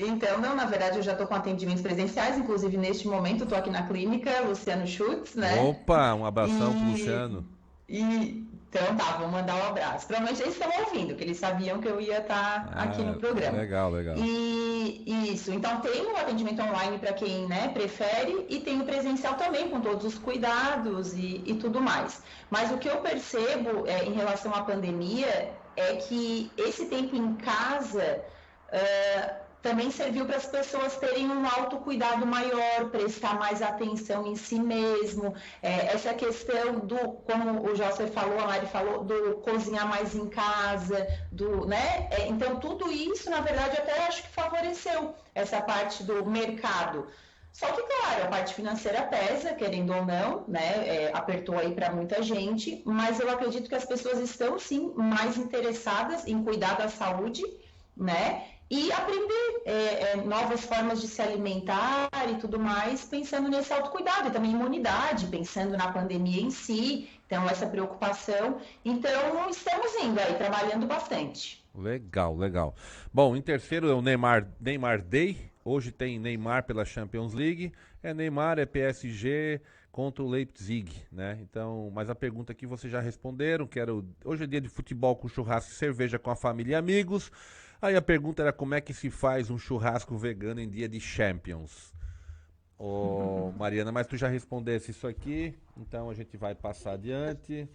Então, não, na verdade eu já estou com atendimentos presenciais, inclusive neste momento estou aqui na clínica, Luciano Schutz, né? Opa, um abração pro Luciano. Então tá, vou mandar um abraço. Provavelmente eles estão ouvindo, que eles sabiam que eu ia estar aqui no programa. Legal. E isso, então tem o atendimento online para quem, né, prefere, e tem o presencial também, com todos os cuidados e tudo mais. Mas o que eu percebo em relação à pandemia é que esse tempo em casa também serviu para as pessoas terem um autocuidado maior, prestar mais atenção em si mesmo, essa questão do, como o José falou, a Mari falou, do cozinhar mais em casa, né? Então tudo isso, na verdade, até acho que favoreceu essa parte do mercado. Só que, claro, a parte financeira pesa, querendo ou não, né? Apertou aí para muita gente, mas eu acredito que as pessoas estão, sim, mais interessadas em cuidar da saúde, né? E aprender novas formas de se alimentar e tudo mais, pensando nesse autocuidado e também imunidade, pensando na pandemia em si, então essa preocupação. Então, estamos indo aí, trabalhando bastante. Legal. Bom, em terceiro é o Neymar Day. Hoje tem Neymar pela Champions League. Neymar, PSG contra o Leipzig, né? Então, mas a pergunta aqui vocês já responderam, hoje é dia de futebol com churrasco e cerveja com a família e amigos. Aí a pergunta era como é que se faz um churrasco vegano em dia de Champions. Ô, Mariana, mas tu já respondesse isso aqui, então a gente vai passar adiante.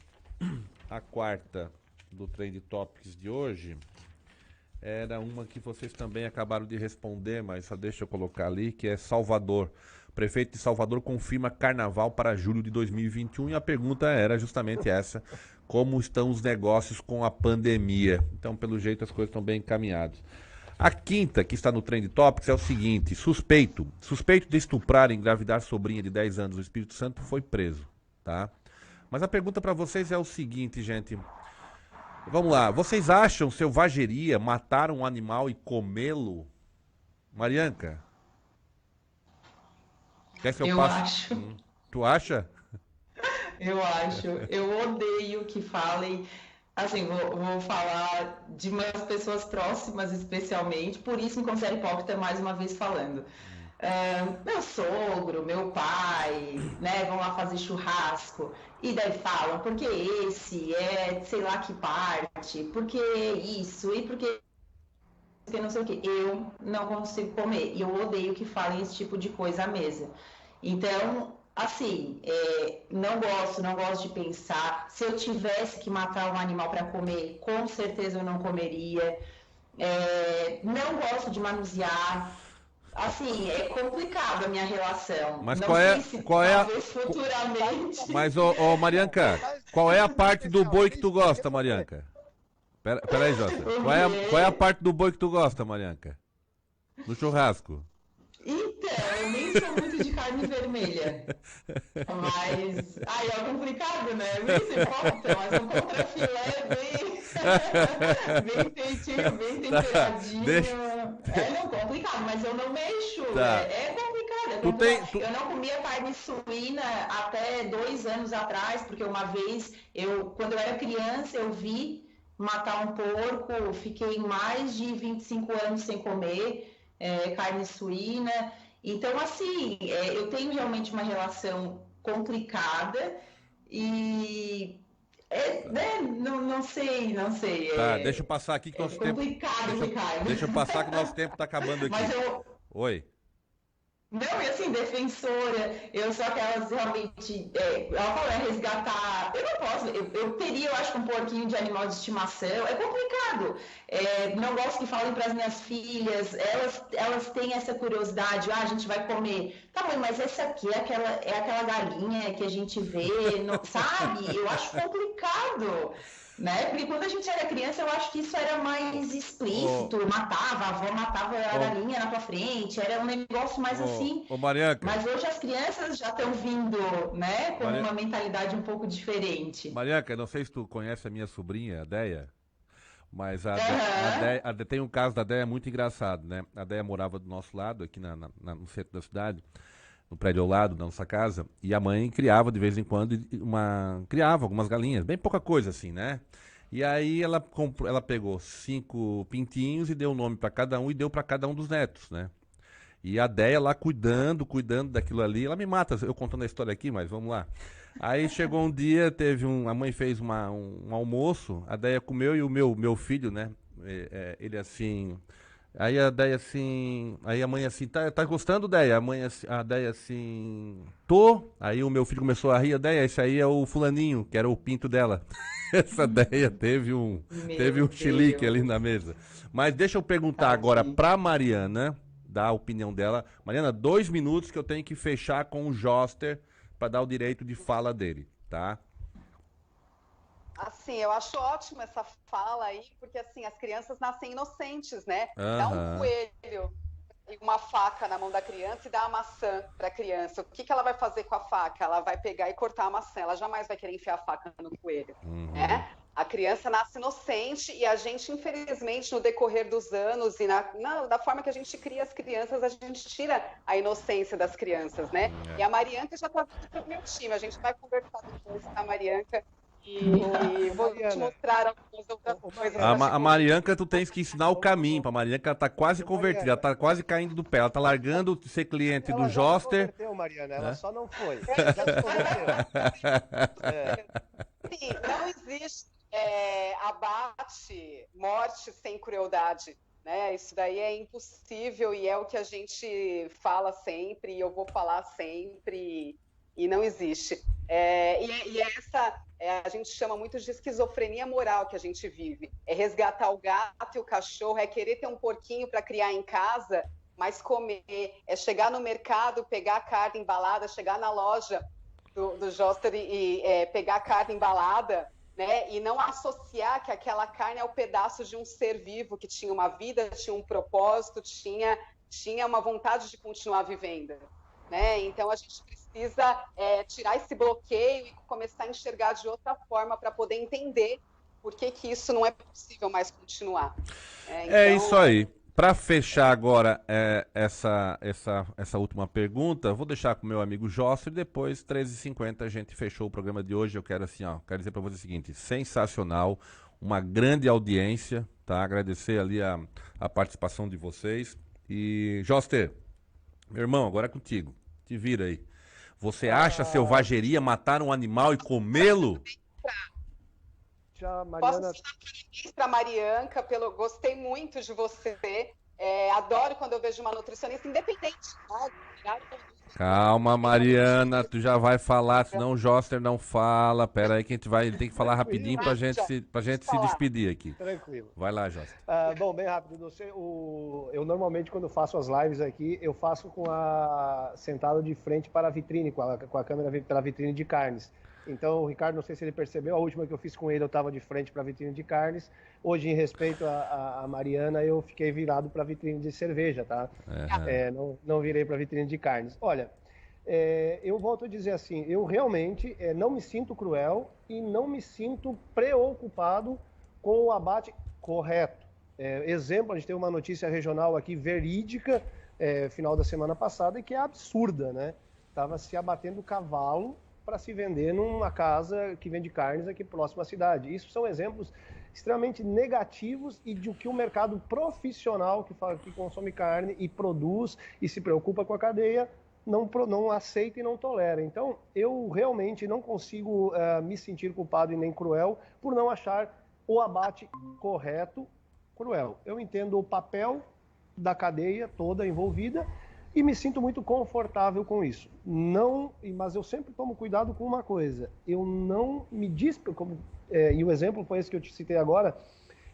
A quarta do Trend Topics de hoje era uma que vocês também acabaram de responder, mas só deixa eu colocar ali, que é Salvador. O prefeito de Salvador confirma carnaval para julho de 2021 e a pergunta era justamente essa: como estão os negócios com a pandemia? Então, pelo jeito, as coisas estão bem encaminhadas. A quinta, que está no Trend Topics, é o seguinte: suspeito de estuprar e engravidar sobrinha de 10 anos do Espírito Santo foi preso, tá? Mas a pergunta para vocês é o seguinte, gente. Vamos lá, vocês acham selvageria matar um animal e comê-lo? Marianca? Quer que eu passe? Acho. Tu acha? Eu acho. Eu odeio que falem. Assim, vou falar de umas pessoas próximas, especialmente, por isso me considero hipócrita mais uma vez falando. Meu sogro, meu pai, né, vão lá fazer churrasco, e daí falam, porque esse sei lá que parte, porque isso, e porque não sei o que. Eu não consigo comer, e eu odeio que falem esse tipo de coisa à mesa. Então, assim, não gosto de pensar. Se eu tivesse que matar um animal para comer, com certeza eu não comeria. Não gosto de manusear. Assim, é complicado a minha relação. Mas não qual é talvez futuramente. Mas, ô Marianca, qual é a parte do boi que tu gosta, Marianca? Peraí, Jota. Qual é a parte do boi que tu gosta, Marianca? No churrasco. Então, eu nem sou muito de carne vermelha. Mas. É complicado, né? Nem se importa, mas um contrafilé bem feitinho, bem temperadinho. Não, complicado, mas eu não mexo. Tá. É complicado. Eu não comia carne suína até 2 anos atrás, porque uma vez, quando eu era criança, eu vi matar um porco, fiquei mais de 25 anos sem comer carne suína. Então, assim, eu tenho realmente uma relação complicada e não sei. Tá, deixa eu passar aqui que nosso tempo. Complicado, Ricardo. Deixa eu passar que nosso tempo tá acabando aqui. Mas Oi. Não, e assim, defensora, eu sou aquelas realmente, ela fala, resgatar, eu não posso, eu teria, eu acho, um porquinho de animal de estimação, é complicado, não gosto que falem para as minhas filhas, elas têm essa curiosidade, a gente vai comer, tá, mãe, mas essa aqui é aquela galinha que a gente vê, não, sabe, eu acho complicado. Né? Porque quando a gente era criança, eu acho que isso era mais explícito, a avó matava a galinha na tua frente, era um negócio mais assim. Marianca. Mas hoje as crianças já estão vindo, né, com uma mentalidade um pouco diferente. Marianca, não sei se tu conhece a minha sobrinha, a Deia, mas tem um caso da Deia muito engraçado, né? A Deia morava do nosso lado, aqui no centro da cidade, no prédio ao lado da nossa casa, e a mãe criava de vez em quando criava algumas galinhas, bem pouca coisa assim, né? E aí ela pegou 5 pintinhos e deu o nome para cada um e deu para cada um dos netos, né? E a Deia lá cuidando daquilo ali, ela me mata, eu contando a história aqui, mas vamos lá. Aí chegou um dia, a mãe fez um almoço, a Deia comeu e o meu filho, né? Ele assim... Aí a Deia assim, aí a mãe assim, tá gostando, Deia? A Deia assim, tô. Aí o meu filho começou a rir, a Deia, esse aí é o fulaninho, que era o pinto dela. Essa Deia teve um chilique ali na mesa. Mas deixa eu perguntar agora pra Mariana, dar a opinião dela. Mariana, 2 minutos que eu tenho que fechar com o Joster pra dar o direito de fala dele, tá? Assim, eu acho ótima essa fala aí, porque assim, as crianças nascem inocentes, né? Dá um coelho e uma faca na mão da criança e dá a maçã para a criança. O que ela vai fazer com a faca? Ela vai pegar e cortar a maçã, ela jamais vai querer enfiar a faca no coelho, né? A criança nasce inocente e a gente, infelizmente, no decorrer dos anos e da forma que a gente cria as crianças, a gente tira a inocência das crianças, né? E a Marianca já está vindo para o meu time, a gente vai conversar depois com a Marianca. E vou te mostrar algumas outras coisas. A Marianca, tu tens que ensinar o caminho pra Marianca, ela tá quase convertida, ela tá quase caindo do pé, ela tá largando de ser cliente do Joster. Converteu, Mariana, ela só não foi. Já se converteu. Sim, não existe abate, morte sem crueldade. Né? Isso daí é impossível e é o que a gente fala sempre, e eu vou falar sempre, e não existe. A gente chama muito de esquizofrenia moral que a gente vive. É resgatar o gato e o cachorro, é querer ter um porquinho para criar em casa, mas comer. É chegar no mercado, pegar a carne embalada, chegar na loja do Joster e pegar a carne embalada, né? E não associar que aquela carne é o pedaço de um ser vivo que tinha uma vida, tinha um propósito, tinha uma vontade de continuar vivendo. Né? Então a gente precisa tirar esse bloqueio e começar a enxergar de outra forma para poder entender por que isso não é possível mais continuar. É isso aí. Para fechar agora essa última pergunta, vou deixar com o meu amigo Joster e depois, 13h50, a gente fechou o programa de hoje. Eu quero quero dizer para você o seguinte, sensacional, uma grande audiência, tá? Agradecer ali a participação de vocês. E, Joster, meu irmão, agora é contigo. Te vira aí. Você acha selvageria matar um animal e comê-lo? Mariana... Posso dar parabéns para a Marianca, gostei muito de você. Adoro quando eu vejo uma nutricionista independente. Calma, Mariana, tu já vai falar, senão o Joster não fala. Pera aí que ele tem que falar rapidinho pra gente se despedir aqui. Tranquilo. Vai lá, Joster. Bom, bem rápido. Eu normalmente, quando faço as lives aqui, eu faço sentado de frente para a vitrine, com a câmera para a vitrine de carnes. Então, o Ricardo, não sei se ele percebeu, a última que eu fiz com ele, eu estava de frente para a vitrine de carnes. Hoje, em respeito à Mariana, eu fiquei virado para a vitrine de cerveja, tá? Não virei para a vitrine de carnes. Olha, eu volto a dizer assim, eu realmente não me sinto cruel e não me sinto preocupado com o abate correto. Exemplo, a gente tem uma notícia regional aqui, verídica, final da semana passada, e que é absurda, né? Estava se abatendo cavalo para se vender numa casa que vende carnes aqui próximo à cidade. Isso são exemplos extremamente negativos e de que o mercado profissional que consome carne e produz e se preocupa com a cadeia não aceita e não tolera. Então, eu realmente não consigo me sentir culpado e nem cruel por não achar o abate correto cruel. Eu entendo o papel da cadeia toda envolvida E me sinto muito confortável com isso. Mas eu sempre tomo cuidado com uma coisa. Eu não me e o exemplo foi esse que eu te citei agora.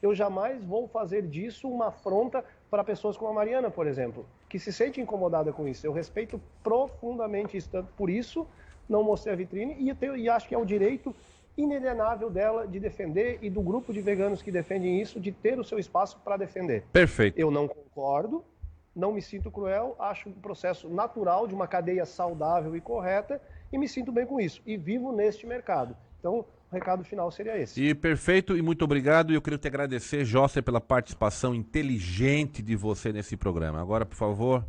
Eu jamais vou fazer disso uma afronta para pessoas como a Mariana, por exemplo, que se sente incomodada com isso. Eu respeito profundamente isso. Tanto por isso, não mostrei a vitrine. E acho que é o direito inalienável dela de defender e do grupo de veganos que defendem isso, de ter o seu espaço para defender. Perfeito. Eu não concordo. Não me sinto cruel, acho um processo natural de uma cadeia saudável e correta e me sinto bem com isso. E vivo neste mercado. Então, o recado final seria esse. E perfeito, e muito obrigado. E eu queria te agradecer, Joster, pela participação inteligente de você nesse programa. Agora, por favor,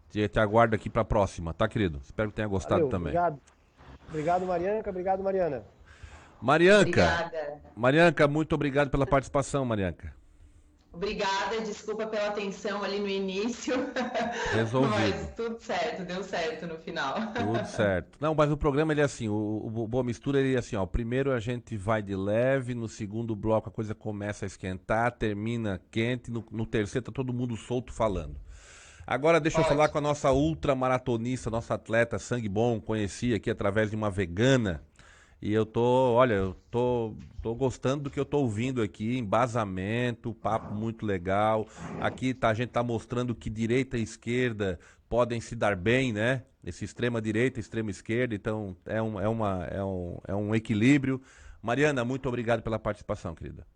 te aguardo aqui para a próxima, tá, querido? Espero que tenha gostado também. Obrigado. Obrigado, Marianca. Obrigado, Mariana. Marianca, muito obrigado pela participação, Marianca. Obrigada, desculpa pela atenção ali no início. Resolvido. Mas tudo certo, deu certo no final. Tudo certo. Não, mas o programa ele é assim, o Boa Mistura ele é assim, ó, primeiro a gente vai de leve, no segundo bloco a coisa começa a esquentar, termina quente, no terceiro tá todo mundo solto falando. Agora deixa eu falar com a nossa ultramaratonista, nossa atleta sangue bom, conheci aqui através de uma vegana. E eu tô gostando do que eu tô ouvindo aqui, embasamento, papo muito legal. Aqui a gente tá mostrando que direita e esquerda podem se dar bem, né? Esse extrema direita, extrema esquerda, então é um equilíbrio. Mariana, muito obrigado pela participação, querida.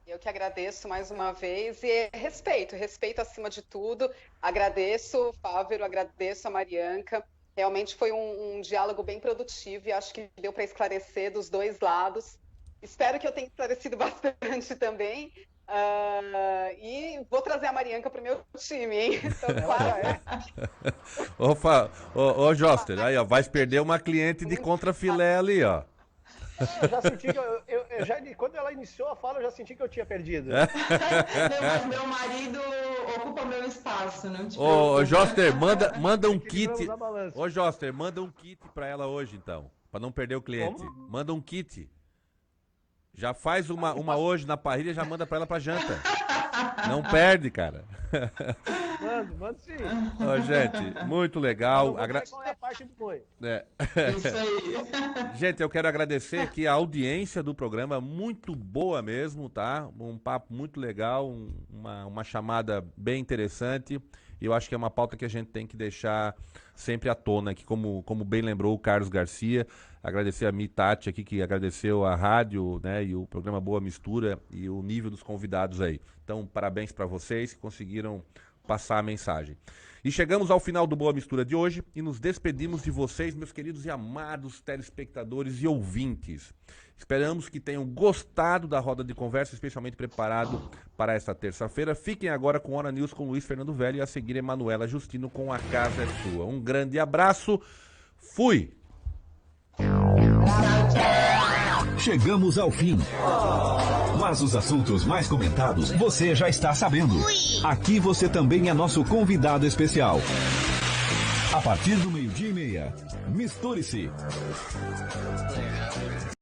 Eu que agradeço mais uma vez e respeito acima de tudo. Agradeço, Fávero, agradeço a Marianca. Realmente foi um diálogo bem produtivo e acho que deu para esclarecer dos dois lados. Espero que eu tenha esclarecido bastante também. E vou trazer a Marianca para o meu time, hein? Ô, Joster, aí, ó, vai perder uma cliente de contrafilé ali, ó. Eu já senti que quando ela iniciou a fala, eu já senti que eu tinha perdido. Mas meu marido ocupa meu espaço, não te Ô, Joster, manda um kit. Ô, Joster, manda um kit pra ela hoje, então, pra não perder o cliente. Como? Manda um kit. Já faz uma hoje na parrilha, já manda pra ela pra janta. Não perde, cara. Manda sim. Ô, gente, muito legal. Qual é a parte do boi? Isso aí. Gente, eu quero agradecer aqui a audiência do programa, muito boa mesmo, tá? Um papo muito legal, uma chamada bem interessante. E eu acho que é uma pauta que a gente tem que deixar sempre à tona aqui, como bem lembrou o Carlos Garcia. Agradecer a Mi Tati aqui, que agradeceu a rádio, né, e o programa Boa Mistura e o nível dos convidados aí. Então, parabéns para vocês que conseguiram passar a mensagem. E chegamos ao final do Boa Mistura de hoje e nos despedimos de vocês, meus queridos e amados telespectadores e ouvintes. Esperamos que tenham gostado da roda de conversa, especialmente preparado para esta terça-feira. Fiquem agora com Hora News com Luiz Fernando Velho e a seguir Emanuela Justino com A Casa é Sua. Um grande abraço. Fui! Chegamos ao fim. Mas os assuntos mais comentados você já está sabendo. Aqui você também é nosso convidado especial. A partir do 12:30, misture-se.